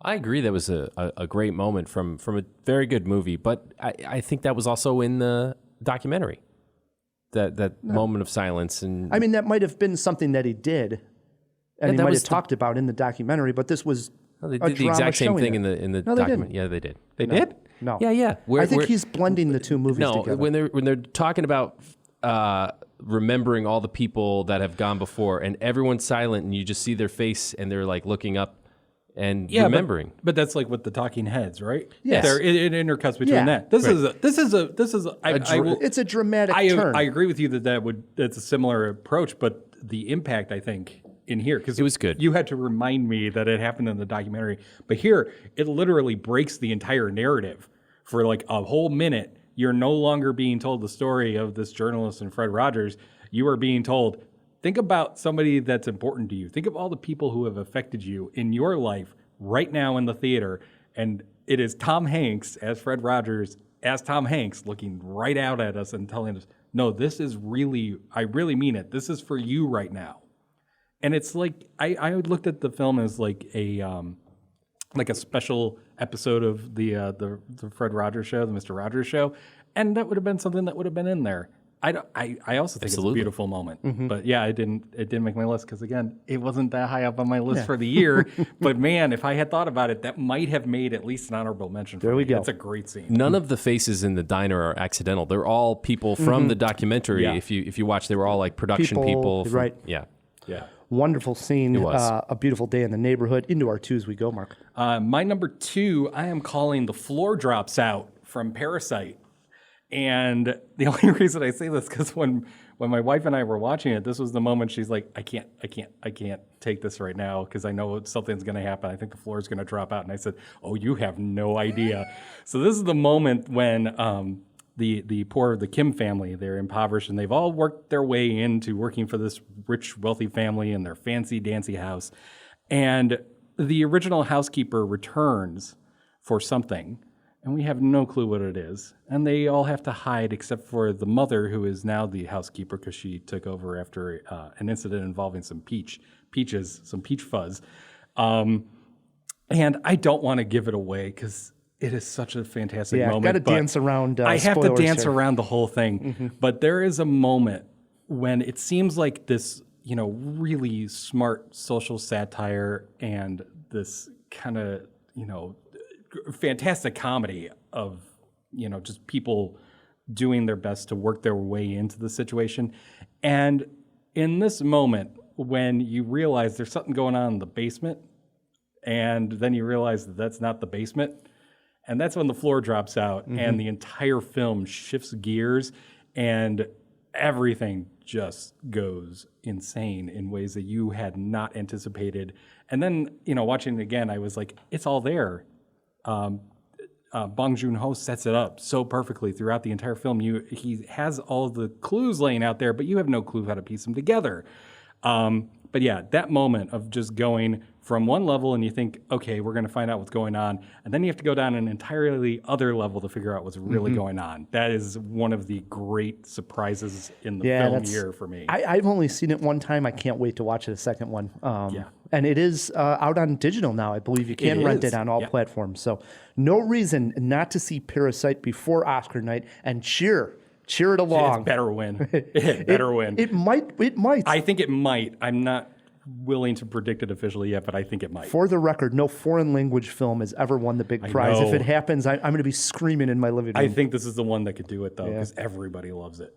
I agree. That was a great moment from a very good movie, but I think that was also in the documentary. That moment of silence. And I mean, that might have been something that he did, and he might have talked about in the documentary. But this was they did the exact same thing in the No, they document. didn't. Yeah, they did. They did? No. Yeah. I think he's blending the two movies together. when they're talking about remembering all the people that have gone before, and everyone's silent, and you just see their face, and they're like looking up and remembering. But that's like with the talking heads, right? Yes. It intercuts between that. This is it's a dramatic turn. I agree with you that's a similar approach, but the impact, I think, in here, because it was good. You had to remind me that it happened in the documentary, but here it literally breaks the entire narrative for like a whole minute. You're no longer being told the story of this journalist and Fred Rogers. You are being told, think about somebody that's important to you. Think of all the people who have affected you in your life right now in the theater. And it is Tom Hanks as Fred Rogers, as Tom Hanks, looking right out at us and telling us, no, this is really, I really mean it. This is for you right now. And it's like, I looked at the film as like a special episode of the Fred Rogers show, the Mr. Rogers show. And that would have been something that would have been in there. I also think it's a beautiful moment. Mm-hmm. But yeah, it didn't make my list because, again, it wasn't that high up on my list for the year. But man, if I had thought about it, that might have made at least an honorable mention for me. There we go. It's a great scene. None of the faces in the diner are accidental. They're all people from the documentary. Yeah. If you watch, they were all like production people. Right. Yeah. Wonderful scene. It was. A Beautiful Day in the Neighborhood. Into our twos we go, Mark. My number 2, I am calling The Floor Drops Out from Parasite. And the only reason I say this because when my wife and I were watching it, this was the moment she's like, I can't take this right now because I know something's going to happen. I think the floor is going to drop out. And I said, oh, you have no idea. So this is the moment when the Kim family, they're impoverished and they've all worked their way into working for this rich, wealthy family in their fancy, dancy house. And the original housekeeper returns for something. And we have no clue what it is. And they all have to hide except for the mother, who is now the housekeeper because she took over after an incident involving some peach fuzz. And I don't want to give it away because It is such a fantastic moment. Got to dance around. I have to spoilers dance here. around the whole thing. But there is a moment when it seems like this, really smart social satire and this kind of, fantastic comedy of, just people doing their best to work their way into the situation. And in this moment, when you realize there's something going on in the basement, and then you realize that that's not the basement, and that's when the floor drops out and the entire film shifts gears and everything just goes insane in ways that you had not anticipated. And then, watching it again, I was like, it's all there. Bong Joon-ho sets it up so perfectly throughout the entire film. He has all of the clues laying out there, but you have no clue how to piece them together. But yeah, that moment of just going from one level and you think, okay, we're going to find out what's going on. And then you have to go down an entirely other level to figure out what's really going on. That is one of the great surprises in the film year for me. I've only seen it one time. I can't wait to watch the second one. And it is out on digital now. I believe you can rent it on all platforms. So no reason not to see Parasite before Oscar night and cheer it along. It better win. It better win. It might. I think it might. I'm not willing to predict it officially yet, but I think it might. For the record, no foreign language film has ever won the big prize. If it happens, I'm going to be screaming in my living room. I think this is the one that could do it, though, because everybody loves it.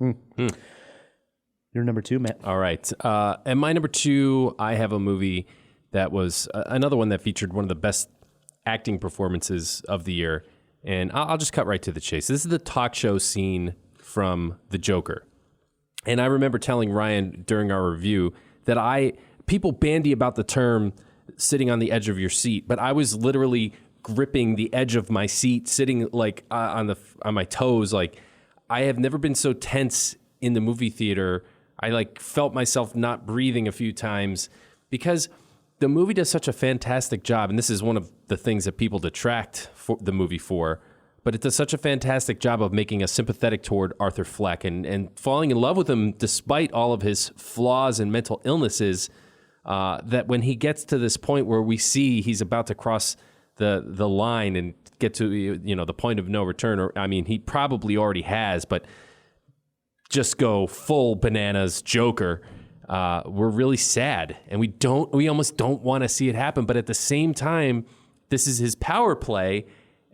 You're number 2, Matt. All right. And my number 2, I have a movie that was another one that featured one of the best acting performances of the year. And I'll just cut right to the chase. This is the talk show scene from The Joker. And I remember telling Ryan during our review that people bandy about the term sitting on the edge of your seat, but I was literally gripping the edge of my seat, sitting like on my toes. Like, I have never been so tense in the movie theater. I felt myself not breathing a few times because the movie does such a fantastic job. And this is one of the things that people detract for the movie for, but it does such a fantastic job of making us sympathetic toward Arthur Fleck and falling in love with him despite all of his flaws and mental illnesses, that when he gets to this point where we see he's about to cross the line and get to the point of no return, or I mean, he probably already has, but just go full bananas Joker, we're really sad. And we almost don't want to see it happen. But at the same time, this is his power play,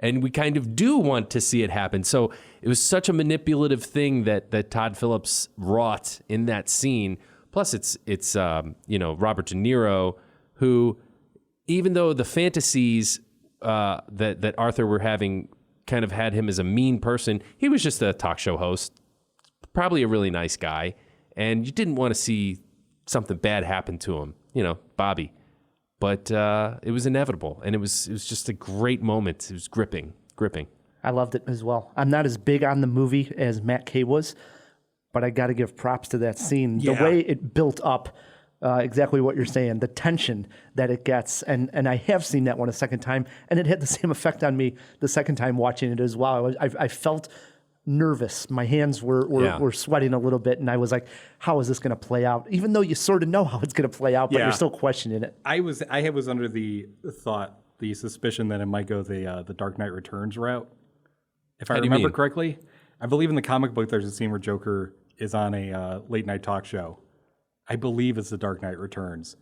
and we kind of do want to see it happen. So it was such a manipulative thing that Todd Phillips wrought in that scene. Plus, it's Robert De Niro, who, even though the fantasies that Arthur were having kind of had him as a mean person, he was just a talk show host, probably a really nice guy, and you didn't want to see something bad happen to him, Bobby. But it was inevitable, and it was just a great moment. It was gripping. I loved it as well. I'm not as big on the movie as Matt Kay was, but I got to give props to that scene. Yeah. The way it built up, exactly what you're saying, the tension that it gets. And I have seen that one a second time, and it had the same effect on me the second time watching it as well. I felt nervous. My hands were sweating a little bit, and I was like, how is this going to play out? Even though you sort of know how it's going to play out, but you're still questioning it. I was under the suspicion that it might go the Dark Knight Returns route. If I remember correctly, I believe in the comic book there's a scene where Joker is on a late night talk show. I believe it's the Dark Knight Returns.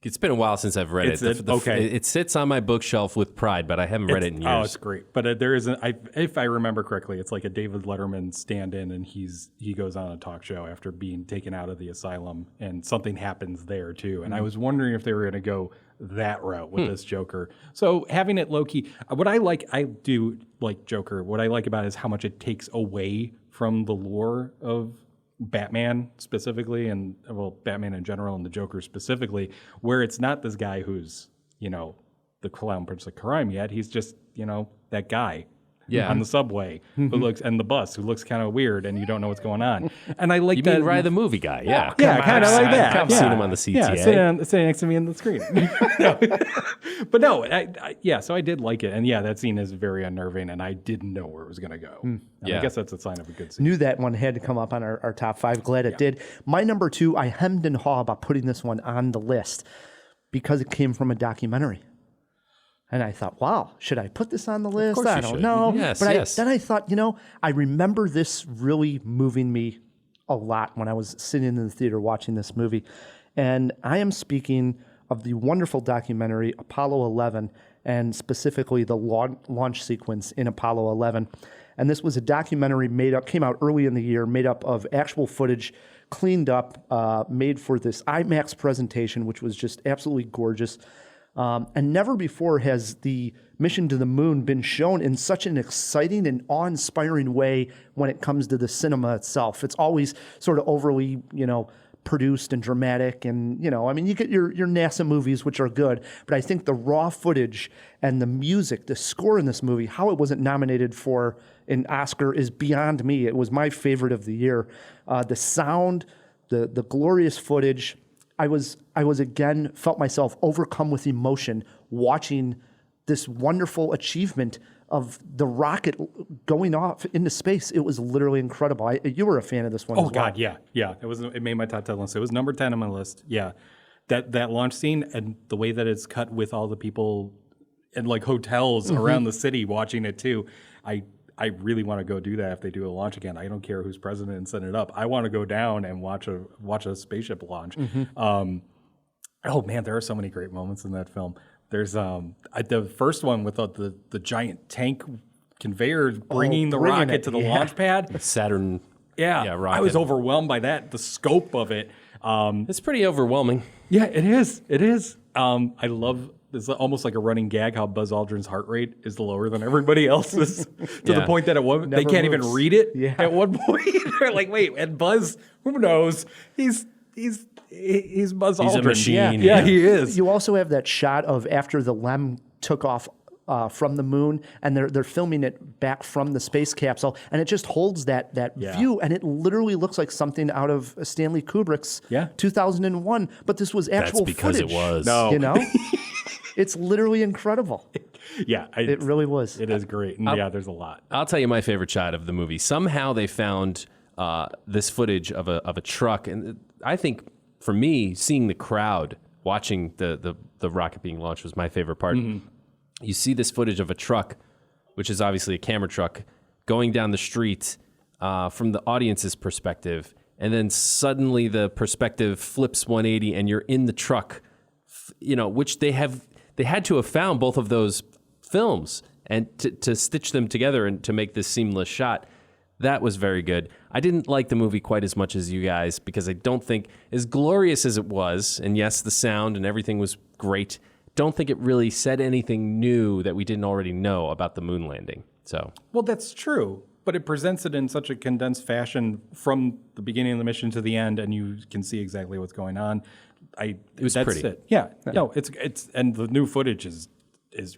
It's been a while since I've read it. It sits on my bookshelf with pride, but I haven't read it in years. Oh, it's great. But there is if I remember correctly, it's like a David Letterman stand-in, and he goes on a talk show after being taken out of the asylum, and something happens there too. And I was wondering if they were going to go that route with this Joker. So having it low-key, I do like Joker. What I like about it is how much it takes away from the lore of Batman specifically, and Batman in general and the Joker specifically, where it's not this guy who's the clown prince of crime yet. He's just that guy on the subway who looks, and the bus, who looks kind of weird, and you don't know what's going on. And I like that. You mean Ryan the movie guy? Yeah, kind of like that. I've seen him on the CTA. Sitting next to me on the screen. But no, so I did like it, and that scene is very unnerving, and I didn't know where it was going to go. I guess that's a sign of a good scene. Knew that one had to come up on our top 5. Glad it did. My number 2, I hemmed and hawed about putting this one on the list because it came from a documentary. And I thought, wow, should I put this on the list? course I you don't should. know. Yes, but yes. then I thought, I remember this really moving me a lot when I was sitting in the theater watching this movie. And I am speaking of the wonderful documentary Apollo 11, and specifically the launch sequence in Apollo 11. And this was a documentary came out early in the year, made up of actual footage, cleaned up, made for this IMAX presentation, which was just absolutely gorgeous. And never before has the mission to the moon been shown in such an exciting and awe-inspiring way when it comes to the cinema itself. It's always sort of overly, produced and dramatic, and you get your NASA movies, which are good, but I think the raw footage and the music, the score in this movie, how it wasn't nominated for an Oscar is beyond me. It was my favorite of the year. The sound, the glorious footage. I was again felt myself overcome with emotion watching this wonderful achievement of the rocket going off into space. It was literally incredible. You were a fan of this one. Oh as well. God, yeah. It made my top 10 list. It was number 10 on my list. Yeah, that launch scene and the way that it's cut with all the people in like hotels around the city watching it too. I really want to go do that if they do a launch again. I don't care who's president and set it up. I want to go down and watch a spaceship launch. Oh man, there are so many great moments in that film. There's the first one with the giant tank conveyor bringing the rocket to the launch pad. Saturn. Yeah, rocket. I was overwhelmed by that. The scope of it. It's pretty overwhelming. Yeah, it is. It is. I love. It's almost like a running gag how Buzz Aldrin's heart rate is lower than everybody else's to the point that they can't even read it at one point. They're like, wait, and Buzz, who knows? He's Buzz Aldrin. He's a machine. Yeah, he is. You also have that shot of after the LEM took off from the moon, and they're filming it back from the space capsule, and it just holds that view, and it literally looks like something out of Stanley Kubrick's 2001. But this was actual That's because footage. it was. No. It's literally incredible. Yeah, it really was. It is great, and there's a lot. I'll tell you my favorite shot of the movie. Somehow they found this footage of a truck, and I think for me, seeing the crowd watching the rocket being launched was my favorite part. Mm-hmm. You see this footage of a truck, which is obviously a camera truck, going down the street from the audience's perspective, and then suddenly the perspective flips 180, and you're in the truck. Which they had to have found both of those films and to stitch them together and to make this seamless shot. That was very good. I didn't like the movie quite as much as you guys because I don't think, as glorious as it was, and yes, the sound and everything was great, don't think it really said anything new that we didn't already know about the moon landing. Well, that's true, but it presents it in such a condensed fashion from the beginning of the mission to the end, and you can see exactly what's going on. It was pretty. It. Yeah. No, it's and the new footage is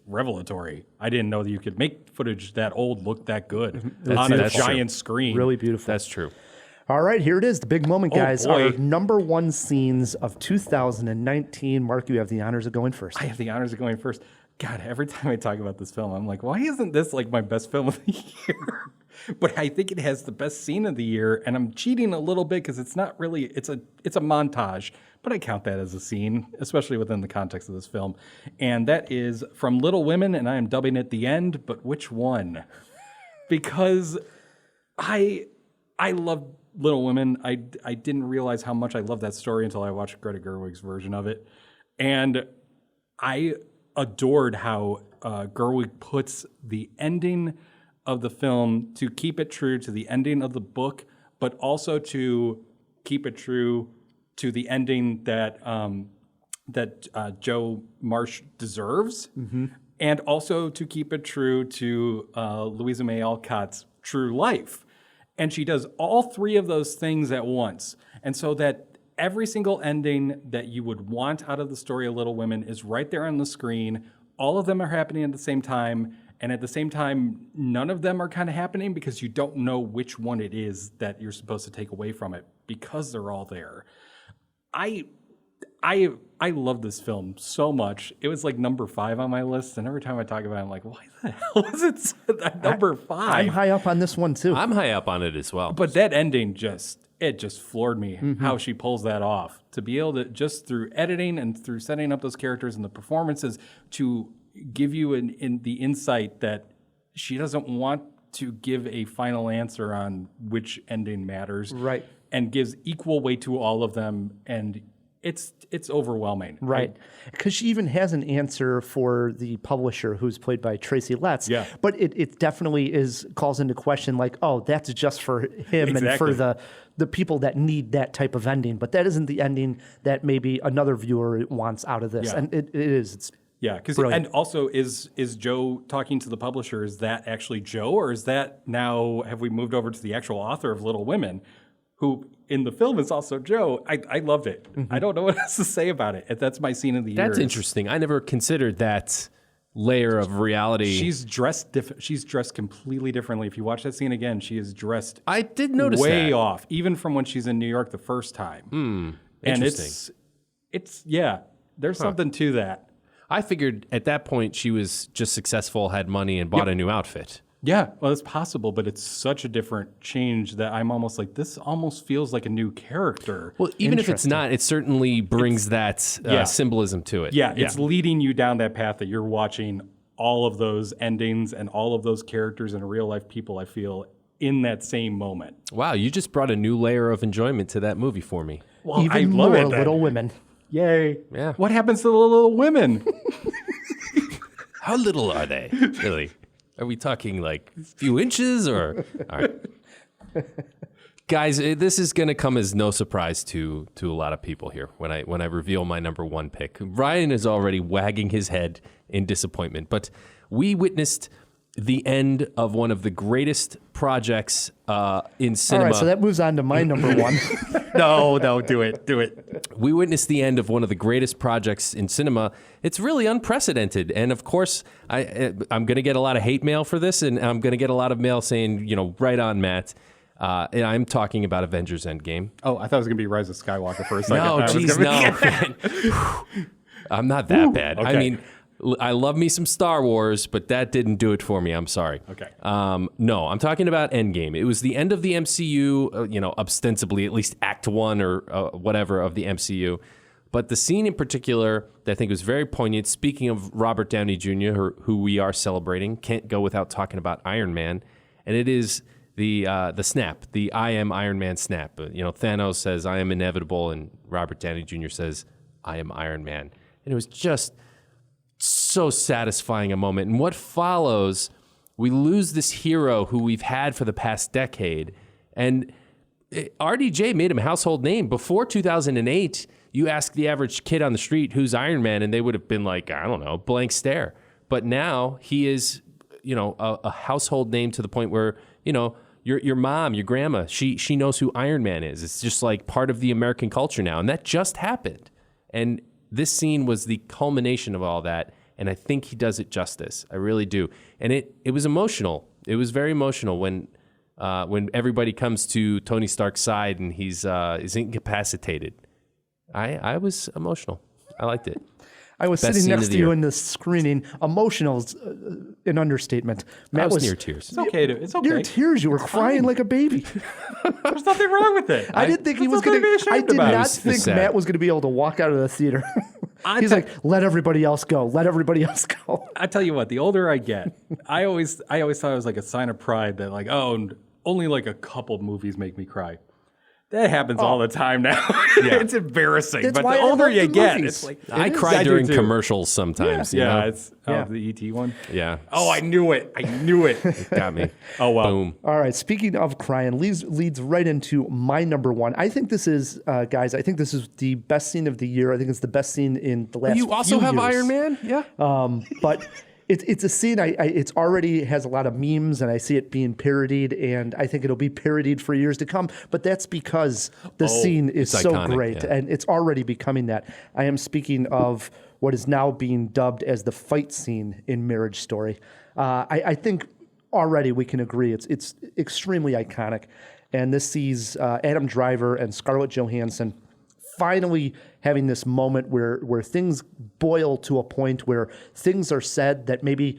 revelatory. I didn't know that you could make footage that old look that good on a giant screen. Really beautiful. That's true. All right, here it is, the big moment, guys. Boy. Our number one scenes of 2019. Mark, you have the honors of going first. I have the honors of going first. God, every time I talk about this film, I'm like, why isn't this like my best film of the year? But I think it has the best scene of the year, and I'm cheating a little bit because it's not really, it's a montage, but I count that as a scene, especially within the context of this film. And that is from Little Women, and I am dubbing it The End, but which one? Because I love Little Women. I didn't realize how much I loved that story until I watched Greta Gerwig's version of it. And I adored how Gerwig puts the ending of the film to keep it true to the ending of the book, but also to keep it true to the ending that Joe Marsh deserves, and also to keep it true to Louisa May Alcott's true life. And she does all three of those things at once. And so that every single ending that you would want out of the story of Little Women is right there on the screen. All of them are happening at the same time. And at the same time, none of them are kind of happening because you don't know which one it is that you're supposed to take away from it because they're all there. I love this film so much. It was like number 5 on my list, and every time I talk about it, I'm like, why the hell is it at number 5? I'm high up on this one too. I'm high up on it as well. But that ending just floored me, how she pulls that off. To be able to, just through editing and through setting up those characters and the performances, to give you in the insight that she doesn't want to give a final answer on which ending matters. Right. And gives equal weight to all of them, and it's overwhelming. Right. Because she even has an answer for the publisher, who's played by Tracy Letts. Yeah. But it definitely calls into question, like, oh, that's just for him and for the people that need that type of ending. But that isn't the ending that maybe another viewer wants out of this. Yeah. And it is. It's because brilliant. and also is Joe talking to the publisher? Is that actually Joe, or is that now have we moved over to the actual author of Little Women, who in the film is also Joe? I loved it. Mm-hmm. I don't know what else to say about it. That's my scene of the year. That's interesting. I never considered that layer of reality. She's dressed She's dressed completely differently. If you watch that scene again, she is dressed. I did notice way that. off, even from when she's in New York the first time. And Interesting. it's there's something to that. I figured at that point she was just successful, had money, and bought a new outfit. Yeah, well, it's possible, but it's such a different change that I'm almost like, this almost feels like a new character. Well, even if it's not, it certainly brings that symbolism to it. Yeah, it's leading you down that path that you're watching all of those endings and all of those characters and real life people, I feel, in that same moment. Wow, you just brought a new layer of enjoyment to that movie for me. Well, even I love more it then. Little Women. Yay. Yeah. What happens to the Little Women? How little are they, really? Are we talking like a few inches or? All right. Guys, this is going to come as no surprise to a lot of people here when I reveal my number one pick. Ryan is already wagging his head in disappointment, but we witnessed the end of one of the greatest projects in cinema. All right, so that moves on to my number one. No, do it. We witnessed the end of one of the greatest projects in cinema. It's really unprecedented. And of course, I'm going to get a lot of hate mail for this, and I'm going to get a lot of mail saying, right on, Matt. And I'm talking about Avengers Endgame. Oh, I thought it was going to be Rise of Skywalker for a second. No, geez, no. Man. I'm not that bad. Okay. I mean, I love me some Star Wars, but that didn't do it for me. I'm sorry. Okay. No, I'm talking about Endgame. It was the end of the MCU, ostensibly, at least Act 1 or whatever of the MCU. But the scene in particular that I think was very poignant, speaking of Robert Downey Jr., who we are celebrating, can't go without talking about Iron Man. And it is the snap, the I am Iron Man snap. Thanos says, I am inevitable, and Robert Downey Jr. says, I am Iron Man. And it was just so satisfying a moment. And what follows, we lose this hero who we've had for the past decade. And RDJ made him a household name. Before 2008, you ask the average kid on the street who's Iron Man, and they would have been like, I don't know, blank stare. But now he is, a household name to the point where, your mom, your grandma, she knows who Iron Man is. It's just like part of the American culture now. And that just happened. And this scene was the culmination of all that, and I think he does it justice. I really do. And it was emotional. It was very emotional when everybody comes to Tony Stark's side and he's incapacitated. I was emotional. I liked it. I was Best sitting scene next of the to you year. in the screening. Emotional is an understatement. I Matt was near tears. It's okay. It's okay. Near tears. You were crying like a baby. There's nothing wrong with it. I didn't think he was There's going nothing to. I ashamed did about. not It was think sad. Matt was going to be able to walk out of the theater. He's like, let everybody else go. Let everybody else go. I tell you what, the older I get, I always thought it was like a sign of pride that like, only like a couple movies make me cry. That happens all the time now. It's embarrassing. That's but why the I older love you the get, movies. it's like I do cry during too. commercials sometimes. you know? It's the ET one. Yeah. Oh, I knew it. Got me. Oh well. Boom. All right. Speaking of crying, leads right into my number one. I think this is, guys. I think this is the best scene of the year. I think it's the best scene in the last. You also few have years. Iron Man? Yeah. But it's a scene. It's already has a lot of memes, and I see it being parodied, and I think it'll be parodied for years to come. But that's because the scene is it's so iconic, great, yeah. and it's already becoming that. I am speaking of what is now being dubbed as the fight scene in Marriage Story. I think already we can agree it's extremely iconic, and this sees Adam Driver and Scarlett Johansson finally having this moment where things boil to a point where things are said that maybe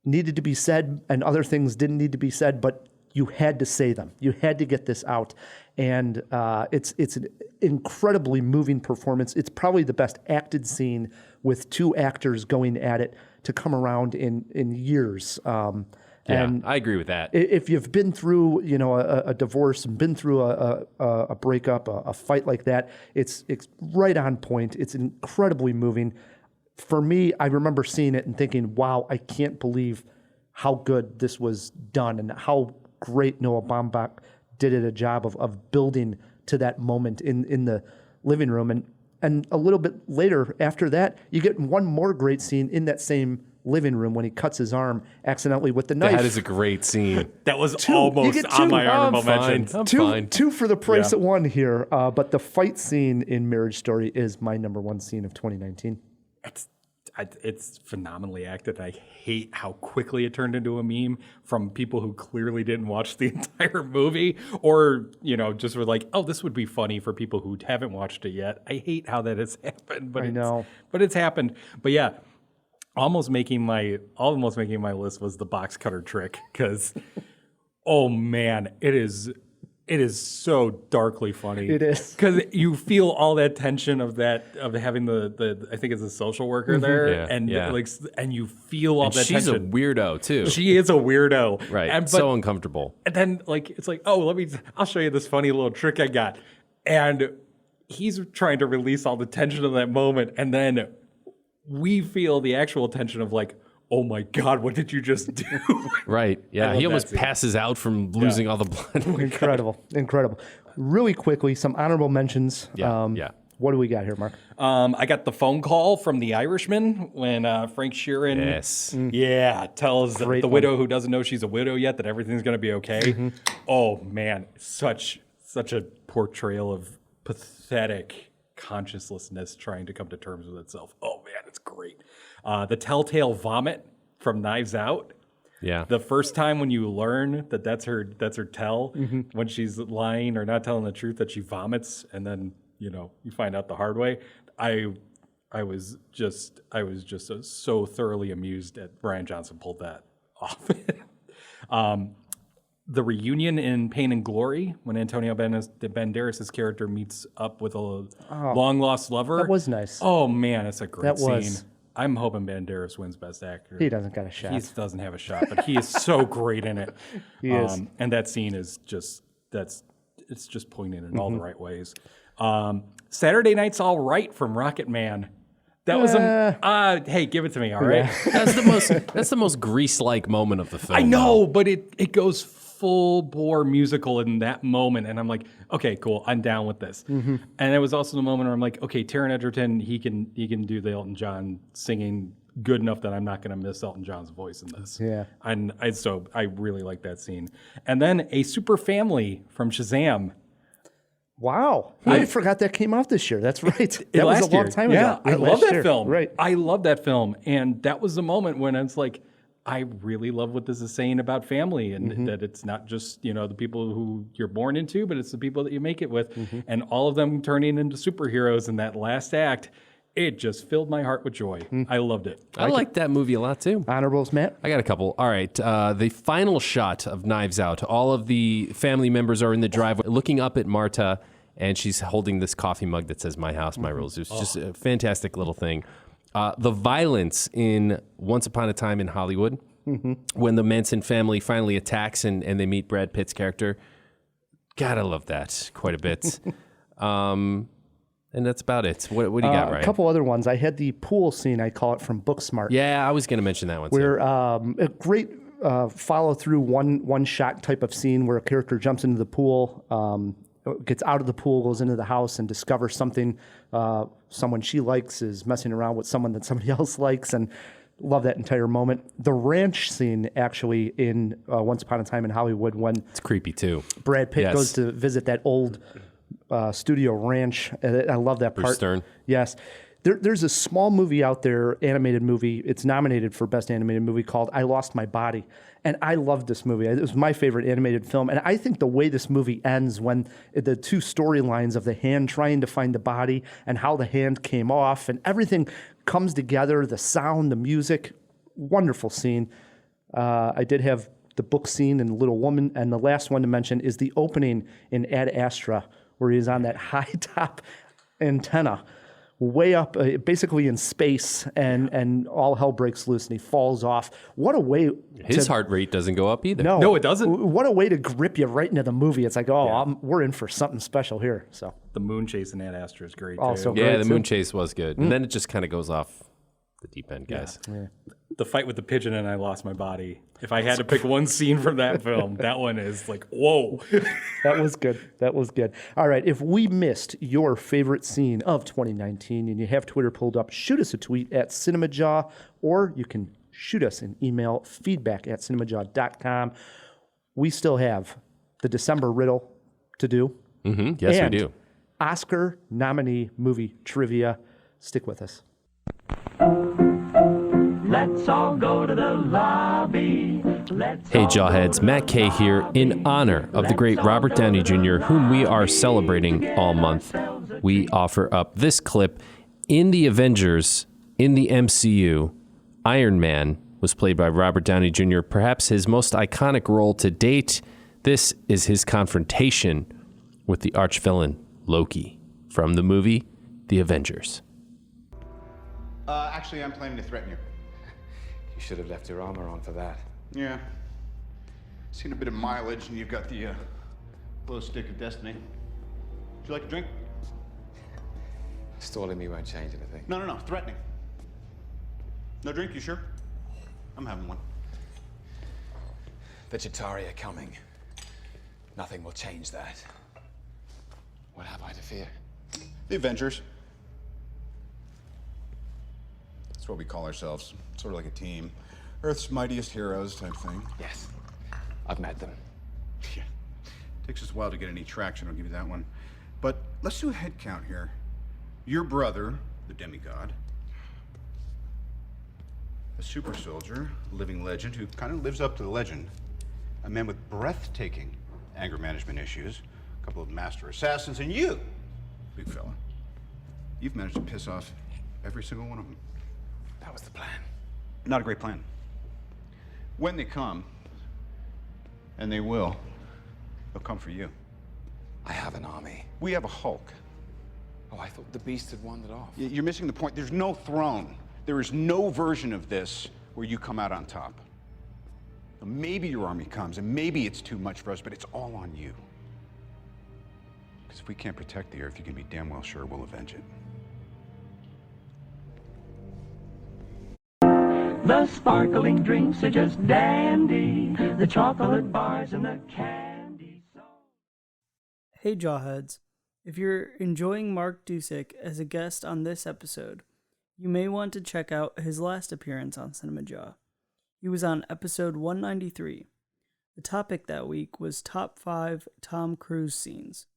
needed to be said and other things didn't need to be said, but you had to say them. You had to get this out. And it's an incredibly moving performance. It's probably the best acted scene with two actors going at it to come around in years. And I agree with that. If you've been through, a divorce and been through a breakup, a fight like that, it's right on point. It's incredibly moving. For me, I remember seeing it and thinking, wow, I can't believe how good this was done and how great Noah Baumbach did a job of building to that moment in the living room. And a little bit later after that, you get one more great scene in that same living room when he cuts his arm accidentally with the knife. That is a great scene. That was almost on my honorable mentions. I'm fine. Two for the price of one here. But the fight scene in Marriage Story is my number one scene of 2019. It's phenomenally acted. I hate how quickly it turned into a meme from people who clearly didn't watch the entire movie or, just were like, oh, this would be funny for people who haven't watched it yet. I hate how that has happened, but it's happened. But yeah, almost making my list was the box cutter trick because, oh man, it is so darkly funny. It is. Because you feel all that tension of having the I think it's a social worker there. And you feel all that tension. She's a weirdo too. She is a weirdo. Right. So uncomfortable. And then it's like, oh, I'll show you this funny little trick I got. And he's trying to release all the tension of that moment. And then we feel the actual tension of like, oh my God, what did you just do? Right. Yeah. He almost passes out from losing all the blood. Incredible. Really quickly, some honorable mentions. What do we got here, Mark? I got the phone call from The Irishman when Frank Sheeran tells the widow who doesn't know she's a widow yet that everything's going to be okay. Mm-hmm. Oh, man. Such a portrayal of pathetic consciencelessness trying to come to terms with itself. Oh, man, it's great. The telltale vomit from Knives Out. Yeah. The first time when you learn that's her tell, when she's lying or not telling the truth, that she vomits, and then you find out the hard way. I was just so thoroughly amused that Bryan Johnson pulled that off. The reunion in Pain and Glory when Antonio Banderas' character meets up with a long lost lover. That was nice. Oh man, it's a great scene. Was. I'm hoping Banderas wins Best Actor. He doesn't got a shot. He doesn't have a shot, but he is so great in it. He is. And that scene is it's just poignant in all the right ways. Saturday Night's All Right from Rocket Man. That was hey, give it to me, all right? That's the most Grease-like moment of the film. I know, but it goes full bore musical in that moment, and I'm like, okay, cool, I'm down with this. Mm-hmm. And it was also the moment where I'm like, okay, Taron Egerton, he can do the Elton John singing good enough that I'm not going to miss Elton John's voice in this. Yeah, and so I really like that scene. And then A Super Family from Shazam. Wow, I forgot that came out this year. That's right. That was a long time ago. I love that film. Right, I love that film, and that was the moment when it's like, I really love what this is saying about family, and that it's not just the people who you're born into, but it's the people that you make it with, and all of them turning into superheroes in that last act. It just filled my heart with joy. I loved it. I liked that movie a lot too. Honorables, Matt? I got a couple. All right. The final shot of Knives Out. All of the family members are in the driveway looking up at Marta, and she's holding this coffee mug that says "My House, My Rules." It's just a fantastic little thing. The violence in Once Upon a Time in Hollywood, when the Manson family finally attacks and they meet Brad Pitt's character. God, I love that quite a bit. And that's about it. What do you got, Ryan? A couple other ones. I had the pool scene, I call it, from Booksmart. Yeah, I was going to mention that one where, too. A great follow-through one-shot type of scene where a character jumps into the pool, gets out of the pool, goes into the house, and discovers something. Someone she likes is messing around with someone that somebody else likes, and love that entire moment. The ranch scene, actually, in Once Upon a Time in Hollywood, when it's creepy too. Brad Pitt goes to visit that old studio ranch. I love that part. Bruce Stern. Yes. There's a small movie out there, animated movie. It's nominated for Best Animated Movie called I Lost My Body. And I loved this movie. It was my favorite animated film. And I think the way this movie ends, when the two storylines of the hand trying to find the body and how the hand came off and everything comes together, the sound, the music, wonderful scene. I did have the book scene in Little Woman. And the last one to mention is the opening in Ad Astra, where he's on that high top antenna way up, basically in space, and all hell breaks loose, and he falls off. What a way! His heart rate doesn't go up either. No, it doesn't. What a way to grip you right into the movie. It's like, we're in for something special here. So the moon chase in Ad Astra is great. Also too. Yeah, great, the too. moon chase was good. And then it just kind of goes off the deep end, guys. Yeah. The fight with the pigeon and I lost my body. If I had to pick one scene from that film, that one is like, whoa. That was good. That was good. All right. If we missed your favorite scene of 2019 and you have Twitter pulled up, shoot us a tweet at Cinemajaw, or you can shoot us an email, feedback@cinemajaw.com. We still have the December riddle to do. Mm-hmm. Yes, and we do. Oscar nominee movie trivia. Stick with us. Let's all go to the lobby. Hey, Jawheads, Matt Kay here in honor of the great Robert Downey Jr., whom we are celebrating all month. We offer up this clip. In the Avengers, in the MCU, Iron Man was played by Robert Downey Jr., perhaps his most iconic role to date. This is his confrontation with the arch-villain Loki from the movie The Avengers. Actually, I'm planning to threaten you. You should have left your armor on for that. Yeah. Seen a bit of mileage, and you've got the glow stick of destiny. Would you like a drink? Stalling me won't change anything. No. Threatening. No drink, you sure? I'm having one. The Chitauri are coming. Nothing will change that. What have I to fear? The Avengers. That's what we call ourselves. Sort of like a team. Earth's mightiest heroes type thing. Yes. I've met them. Yeah. Takes us a while to get any traction, I'll give you that one. But let's do a head count here. Your brother, the demigod. A super soldier, a living legend who kind of lives up to the legend. A man with breathtaking anger management issues. A couple of master assassins, and you, big fella. You've managed to piss off every single one of them. That was the plan. Not a great plan. When they come, and they will, they'll come for you. I have an army. We have a Hulk. Oh, I thought the beast had wandered off. You're missing the point. There's no throne. There is no version of this where you come out on top. Maybe your army comes, and maybe it's too much for us, but it's all on you. Because if we can't protect the Earth, you can be damn well sure we'll avenge it. The sparkling drinks are just dandy. The chocolate bars and the candy. Hey, Jawheads. If you're enjoying Mark Dujsik as a guest on this episode, you may want to check out his last appearance on Cinemajaw. He was on episode 193. The topic that week was Top 5 Tom Cruise Scenes.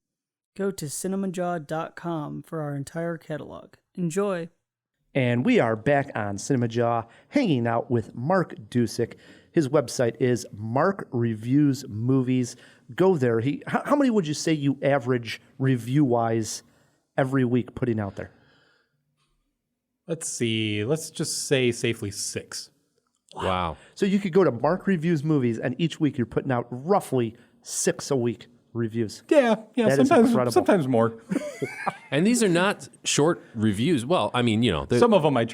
Go to cinemajaw.com for our entire catalog. Enjoy! And we are back on Cinemajaw, hanging out with Mark Dujsik. His website is Mark Reviews Movies. Go there. How many would you say you average review-wise every week putting out there? Let's see. Let's just say safely 6. Wow. So you could go to Mark Reviews Movies, and each week you're putting out roughly 6 a week reviews. Yeah. That is incredible. Sometimes more. And these are not short reviews. Well, I mean, Some of them I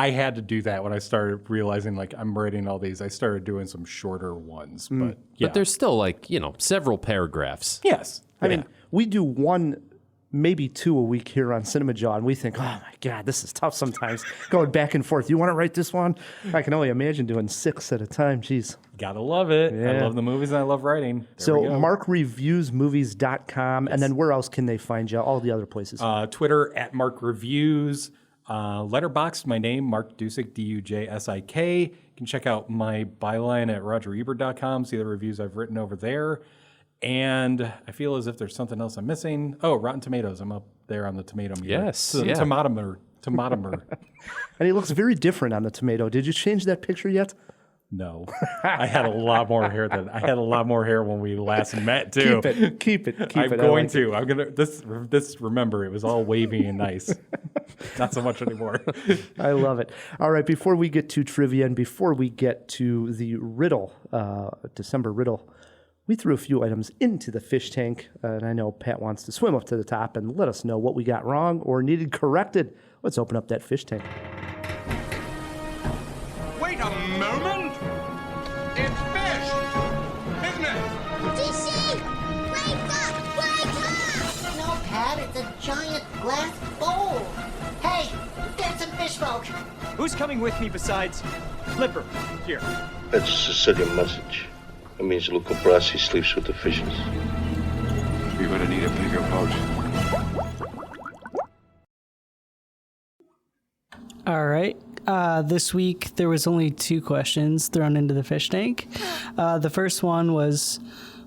had to do that when I started realizing like I'm writing all these. I started doing some shorter ones, but yeah. But there's still several paragraphs. Yes. I mean, we do 1, maybe 2 a week here on Cinemajaw, and we think, oh my God, this is tough sometimes, going back and forth. You want to write this one? I can only imagine doing 6 at a time. Jeez. Gotta love it. Yeah. I love the movies and I love writing. So markreviewsmovies.com, and then where else can they find you? All the other places. Twitter at Mark Reviews. Letterboxd, my name, Mark Dujsik, Dujsik. You can check out my byline at rogerebert.com, see the reviews I've written over there. And I feel as if there's something else I'm missing. Oh, Rotten Tomatoes. I'm up there on the tomato meter. Yes. Yeah. Tomatometer. And he looks very different on the tomato. Did you change that picture yet? No. I had a lot more hair when we last met too. Keep it. I'm going to. Remember, it was all wavy and nice. Not so much anymore. I love it. All right, before we get to trivia and before we get to the riddle, December riddle, we threw a few items into the fish tank, and I know Pat wants to swim up to the top and let us know what we got wrong or needed corrected. Let's open up that fish tank. Wait a moment! It's fish! Isn't it? Dujsik! Wake up! Wake up! No, Pat, it's a giant glass bowl. Hey, get some fish folk. Who's coming with me besides Flipper? Here. That's a Sicilian message. It means Luca Brasi sleeps with the fishes. You're gonna need a bigger boat. All right. This week, there was only 2 questions thrown into the fish tank. The first one was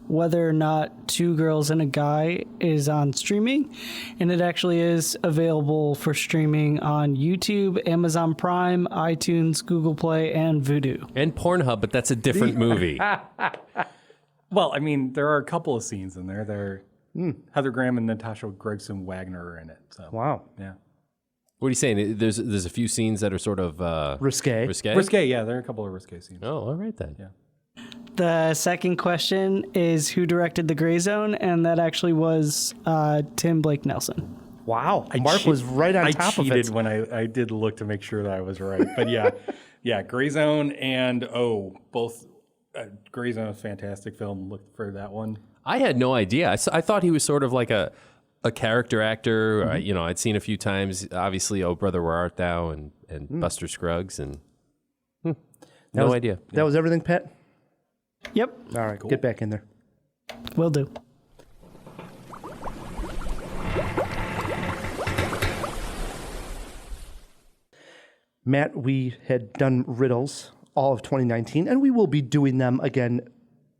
whether or not Two Girls and a Guy is on streaming, and it actually is available for streaming on YouTube, Amazon Prime, iTunes, Google Play, and Vudu. And Pornhub, but that's a different movie. Well, I mean, there are a couple of scenes in there. Heather Graham and Natasha Gregson Wagner are in it. So. Wow. Yeah. What are you saying? There's a few scenes that are sort of risque. Risque, yeah. There are a couple of risque scenes. Oh, all right then. Yeah. The second question is who directed The Gray Zone, and that actually was Tim Blake Nelson. Wow. Mark was right on top of it. I cheated when I did look to make sure that I was right. But yeah, Gray Zone and both. Gray Zone is a fantastic film. Look for that one. I had no idea. I thought he was sort of like a character actor. Mm-hmm. I'd seen a few times. Obviously, Oh Brother, Where Art Thou, and Buster Scruggs, and no idea. That was everything, Pat? Yep. All right, get back in there. Will do. Matt, we had done riddles all of 2019, and we will be doing them again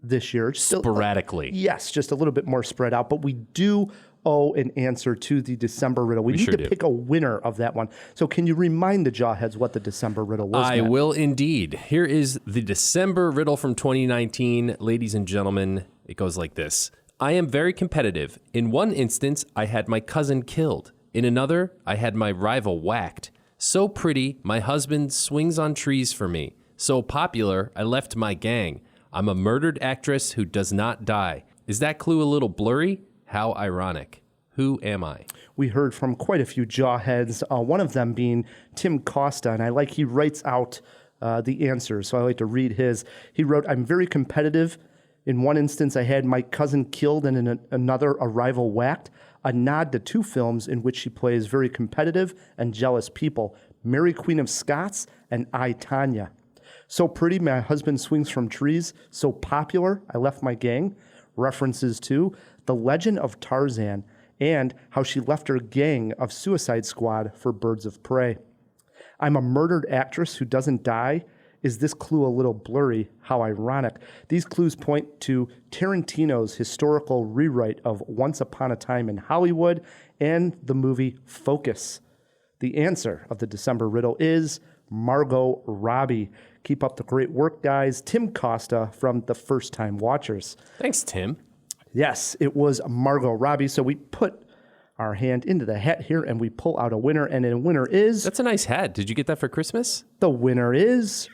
this year. Sporadically. Yes, just a little bit more spread out, but we do owe an answer to the December riddle. We need to pick a winner of that one. So can you remind the Jawheads what the December riddle was, I Matt? will indeed. Here is the December riddle from 2019. Ladies and gentlemen, it goes like this. I am very competitive. In one instance, I had my cousin killed. In another, I had my rival whacked. So pretty, my husband swings on trees for me. So popular, I left my gang. I'm a murdered actress who does not die. Is that clue a little blurry? How ironic. Who am I? We heard from quite a few Jawheads, one of them being Tim Costa, and he writes out the answers, so I like to read his. He wrote, I'm very competitive. In one instance, I had my cousin killed, and in another, a rival whacked. A nod to 2 films in which she plays very competitive and jealous people, Mary Queen of Scots and I, Tanya. So pretty, my husband swings from trees. So popular, I left my gang. References to The Legend of Tarzan and how she left her gang of Suicide Squad for Birds of Prey. I'm a murdered actress who doesn't die. Is this clue a little blurry? How ironic. These clues point to Tarantino's historical rewrite of Once Upon a Time in Hollywood and the movie Focus. The answer of the December riddle is Margot Robbie. Keep up the great work, guys. Tim Costa from the First Time Watchers. Thanks, Tim. Yes, it was Margot Robbie. So we put our hand into the hat here and we pull out a winner, and a winner is... That's a nice hat. Did you get that for Christmas? The winner is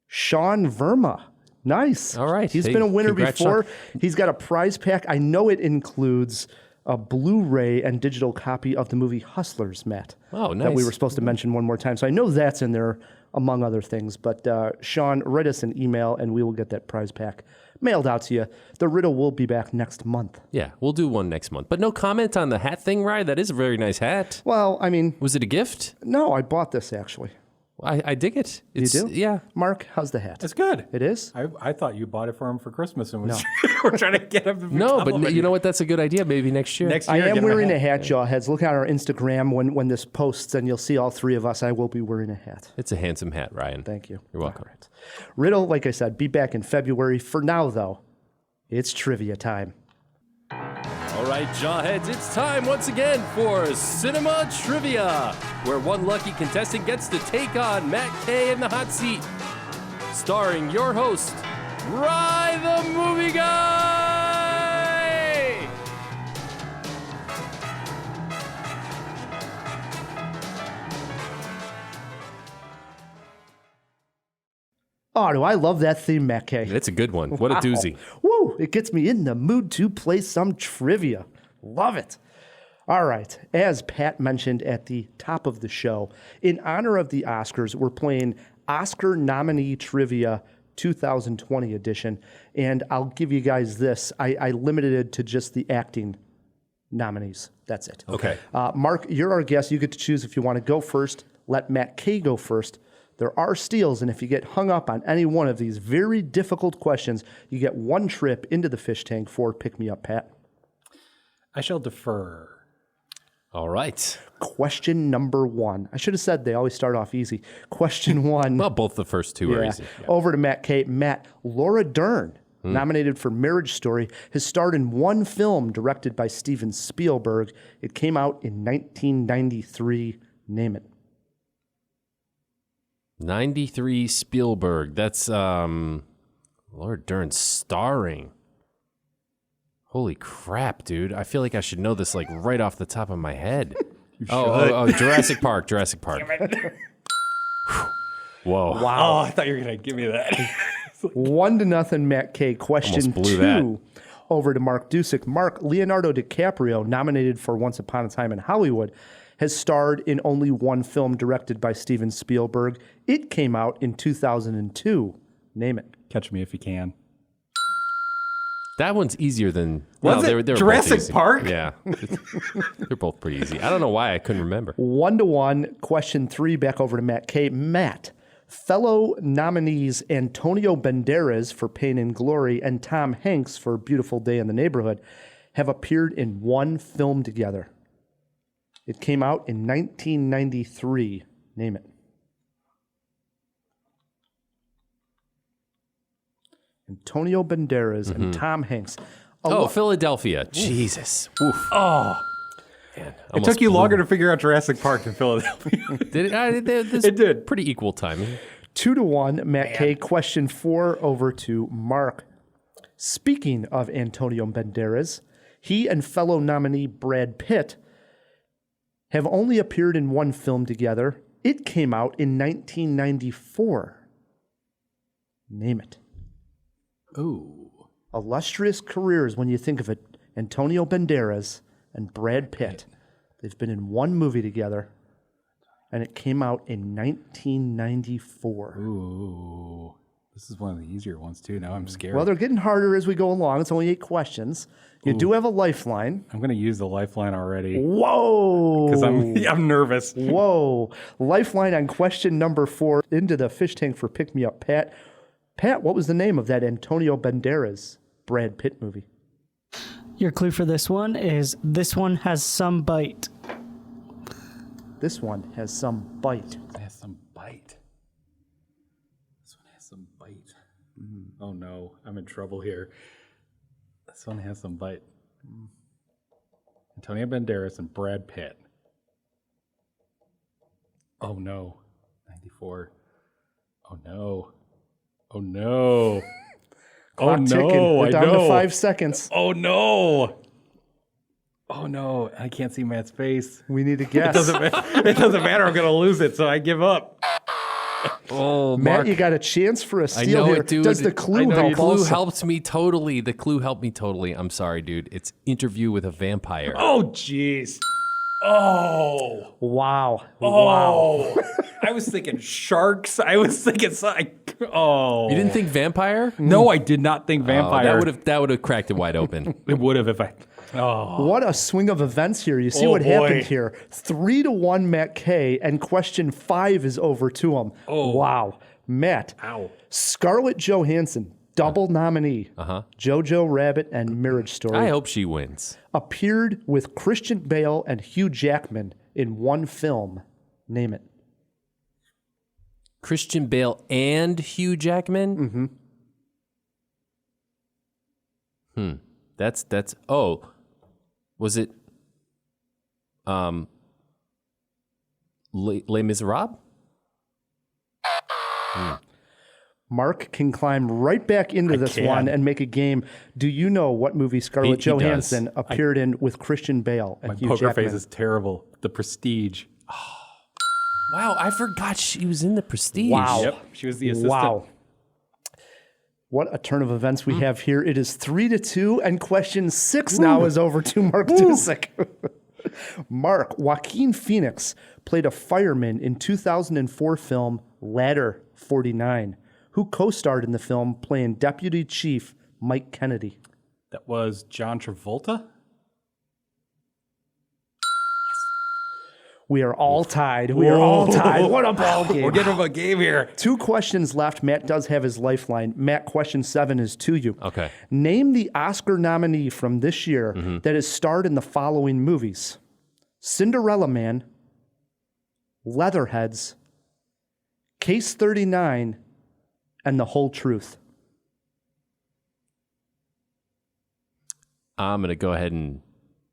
Sean Verma. Nice. All right. He's been a winner before. He's got a prize pack. I know it includes a Blu-ray and digital copy of the movie Hustlers, Matt. Oh, nice. That we were supposed to mention one more time. So I know that's in there, among other things. But Sean, write us an email and we will get that prize pack mailed out to you. The riddle will be back next month. Yeah, we'll do one next month. But no comment on the hat thing, Ryan? That is a very nice hat. Well, I mean... Was it a gift? No, I bought this, actually. I dig it. You do? Yeah. Mark, how's the hat? It's good. It is? I thought you bought it for him for Christmas and we're trying to get him to No, but you know what? That's a good idea. Maybe next year. I am wearing a hat, Jawheads. Look at our Instagram when this posts, and you'll see all 3 of us. I will be wearing a hat. It's a handsome hat, Ryan. Thank you. You're welcome. Right. Riddle, like I said, be back in February. For now, though, it's trivia time. All right, Jawheads, it's time once again for Cinema Trivia, where one lucky contestant gets to take on Matt K in the hot seat. Starring your host, Rye the Movie Guy! Oh, do I love that theme, Matt K. It's a good one. What a doozy. Woo! It gets me in the mood to play some trivia. Love it. All right. As Pat mentioned at the top of the show, in honor of the Oscars, we're playing Oscar Nominee Trivia 2020 edition. And I'll give you guys this. I limited it to just the acting nominees. That's it. Okay. Mark, you're our guest. You get to choose if you want to go first. Let Matt K go first. There are steals, and if you get hung up on any one of these very difficult questions, you get one trip into the fish tank for Pick Me Up, Pat. I shall defer. All right. Question number 1. I should have said they always start off easy. Question 1. Well, both the first two are easy. Yeah. Over to Matt K. Matt, Laura Dern, nominated for Marriage Story, has starred in one film directed by Steven Spielberg. It came out in 1993. Name it. 93 Spielberg. That's Laura Dern starring. Holy crap, dude. I feel like I should know this like right off the top of my head. Oh, Jurassic Park. Jurassic Park. Whoa. Wow. Oh, I thought you were going to give me that. 1-0, Matt K. Question 2. Over to Mark Dujsik. Mark, Leonardo DiCaprio, nominated for Once Upon a Time in Hollywood, has starred in only one film directed by Steven Spielberg. It came out in 2002. Name it. Catch Me If You Can. That one's easier than... Was it they were Jurassic Park? Yeah. They're both pretty easy. I don't know why I couldn't remember. 1-1. Question 3, back over to Matt K. Matt, fellow nominees Antonio Banderas for Pain and Glory and Tom Hanks for Beautiful Day in the Neighborhood have appeared in one film together. It came out in 1993. Name it. Antonio Banderas and Tom Hanks. Philadelphia. Jesus. Oof. Oh. Man, it took you longer to figure out Jurassic Park than Philadelphia. Did it? It did. Pretty equal timing. 2-1, Matt K. Question 4 over to Mark. Speaking of Antonio Banderas, he and fellow nominee Brad Pitt have only appeared in one film together. It came out in 1994. Name it. Ooh. Illustrious careers when you think of it. Antonio Banderas and Brad Pitt. They've been in one movie together, and it came out in 1994. Ooh. This is one of the easier ones, too. Now I'm scared. Well, they're getting harder as we go along. It's only 8 questions. You do have a lifeline. I'm going to use the lifeline already. Whoa! Because I'm nervous. Whoa. Lifeline on question number 4 into the fish tank for Pick Me Up, Pat. Pat, what was the name of that Antonio Banderas Brad Pitt movie? Your clue for this one is this one has some bite. This one has some bite. It has some bite. This one has some bite. Oh no, I'm in trouble here. This one has some bite. Antonio Banderas and Brad Pitt. Oh no. 94. Oh no. Oh no. Clock ticking. We're down to 5 seconds. Oh no. Oh no. I can't see Matt's face. We need to guess. It doesn't matter. I'm going to lose it, so I give up. Oh, Matt, Mark, you got a chance for a I steal know here. it, dude. Does the clue The help clue also? helps me totally. The clue helped me totally. I'm sorry, dude. It's Interview with a Vampire. Oh, jeez. Oh. Wow. Oh. I was thinking sharks. I was thinking oh. You didn't think vampire? No, I did not think vampire. That would have cracked it wide open. It would have if I. Oh. What a swing of events here. You see what happened here. 3-1 Matt K, and question 5 is over to him. Oh. Wow. Matt. Ow. Scarlett Johansson, double nominee. Jojo Rabbit and Marriage Story. I hope she wins. Appeared with Christian Bale and Hugh Jackman in one film. Name it. Christian Bale and Hugh Jackman? Mm-hmm. That's oh. Was it Les Miserables? Mark can climb right back into this one and make a game. Do you know what movie Scarlett Johansson appeared in with Christian Bale and Hugh Jackman? My poker face is terrible. The Prestige. Wow, I forgot she was in The Prestige. Wow. Yep, she was the assistant. Wow. What a turn of events we have here. It is 3-2, and question 6 now is over to Mark Dujsik. Mark, Joaquin Phoenix played a fireman in 2004 film Ladder 49. Who co-starred in the film playing Deputy Chief Mike Kennedy? That was John Travolta? We are all tied. We are all tied. What a ball game. We're getting a game here. 2 questions left. Matt does have his lifeline. Matt, question 7 is to you. Okay. Name the Oscar nominee from this year that has starred in the following movies: Cinderella Man, Leatherheads, Case 39, and The Whole Truth. I'm going to go ahead and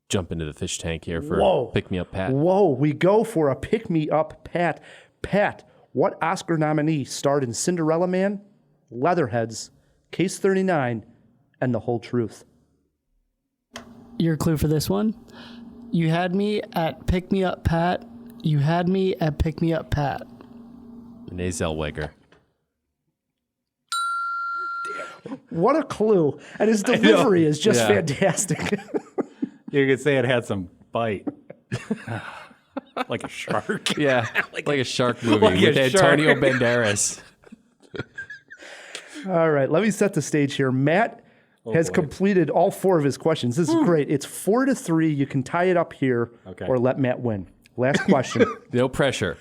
jump into the fish tank here for Pick Me Up Pat. Whoa, we go for a Pick Me Up Pat. Pat, what Oscar nominee starred in Cinderella Man, Leatherheads, Case 39, and The Whole Truth? Your clue for this one? You had me at Pick Me Up Pat. You had me at Pick Me Up Pat. Renee Zellweger. What a clue. And his delivery is just fantastic. You could say it had some bite. Like a shark. Yeah, like a shark movie Like with a shark. Antonio Banderas. All right, let me set the stage here. Matt has completed all 4 of his questions. This is great. It's 4-3. You can tie it up here or let Matt win. Last question. No pressure.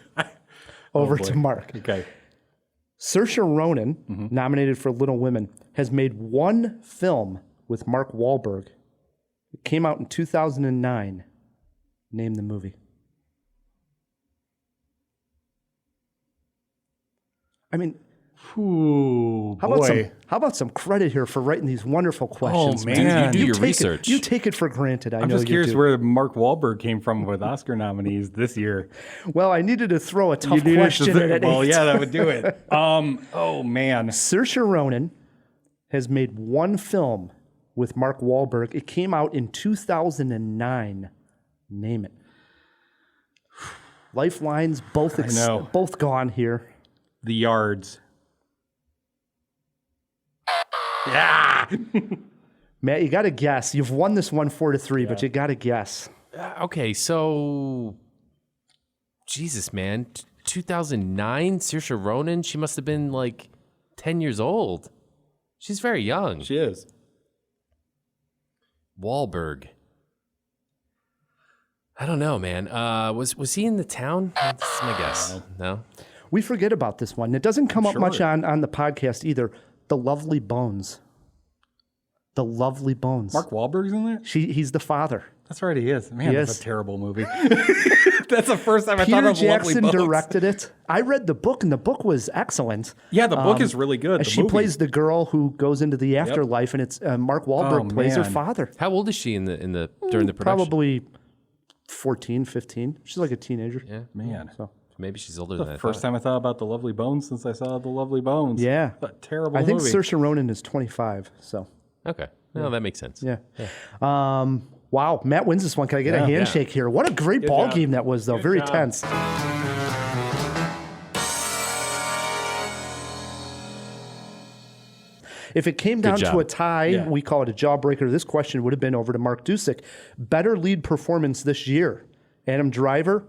Over to Mark. Okay. Saoirse Ronan, nominated for Little Women, has made 1 film with Mark Wahlberg. It came out in 2009. Name the movie. I mean, how about some credit here for writing these wonderful questions? Oh, man. You do your research. You take it for granted. I'm just curious where Mark Wahlberg came from with Oscar nominees this year. Well, I needed to throw a tough question in at 8. Well, yeah, that would do it. Oh, man. Saoirse Ronan has made 1 film with Mark Wahlberg. It came out in 2009. Name it. Lifelines, both gone here. The Yards. Yeah. Matt, you got to guess. You've won this one 4-3, but you got to guess. Okay, so Jesus, man, 2009, Saoirse Ronan. She must have been like 10 years old. She's very young. She is. Wahlberg. I don't know, man. Was he in The Town? That's my guess. No. We forget about this one. It doesn't come up much on the podcast either. The Lovely Bones. The Lovely Bones. Mark Wahlberg's in there? He's the father. That's right, he is. Man, Yes. that's a terrible movie. That's the first time I Peter thought of Jackson Lovely Bones. directed it. I read the book, and the book was excellent. Yeah, the book is really good. The She movie. plays the girl who goes into the afterlife, and it's Mark Wahlberg plays her father. How old is she in the during the production? Probably 14, 15. She's like a teenager. Yeah, Man. So maybe she's older The than that. first time I thought about The Lovely Bones since I saw The Lovely Bones. yeah, A terrible I think movie. Saoirse Ronan is 25. So Okay, no, that makes sense. yeah. Wow, Matt wins this one. Can I get a handshake here? What a great ball job. game that was, though. Good Very job. tense. If it came down to a tie, we call it a jawbreaker. This question would have been over to Mark Dujsik. Better lead performance this year: Adam Driver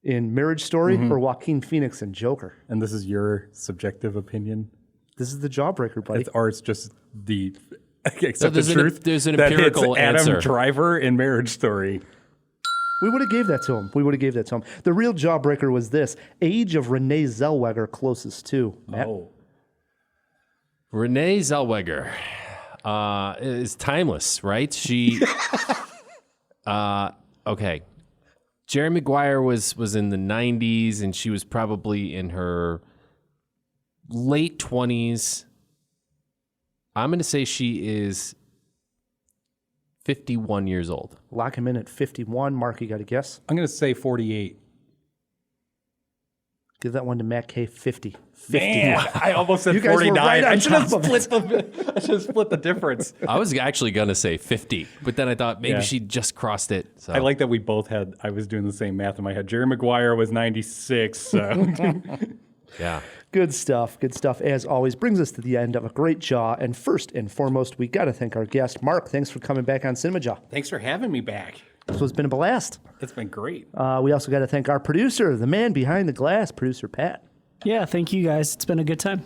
in Marriage Story or Joaquin Phoenix in Joker? And this is your subjective opinion? This is the jawbreaker, buddy. Or it's just the accept there's the truth. there's an that empirical it's Adam answer. Driver in Marriage Story. We would have gave that to him. The real jawbreaker was this: age of Renee Zellweger closest to. Matt? Renee Zellweger is timeless, right? She, okay. Jerry Maguire was in the 90s, and she was probably in her late 20s. I'm going to say she is 51 years old. Lock him in at 51. Mark, you got a guess? I'm going to say 48. Give that one to Matt K. 50. Man, I almost said You guys were 49. right on I should have top of it. split the difference. I was actually going to say 50, but then I thought maybe Yeah. she just crossed it. So. I like that we both I was doing the same math in my head. Jerry Maguire was 96. So. Yeah. Good stuff. Good stuff, as always. Brings us to the end of a great jaw. And first and foremost, we got to thank our guest, Mark. Thanks for coming back on Cinemajaw. Thanks for having me back. So it's been a blast. It's been great. We also got to thank our producer, the man behind the glass, producer Pat. Yeah, thank you guys. It's been a good time.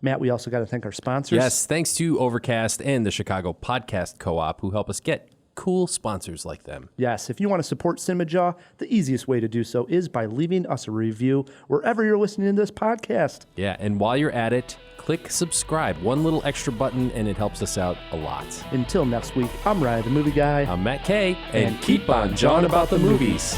Matt, we also got to thank our sponsors. Yes, thanks to Overcast and the Chicago Podcast Co-op who help us get cool sponsors like them. Yes, if you want to support Cinemajaw, the easiest way to do so is by leaving us a review wherever you're listening to this podcast. Yeah, and while you're at it, click subscribe. One little extra button, and it helps us out a lot. Until next week, I'm Ryan, the movie guy. I'm Matt Kay, and keep on jawing about the movies.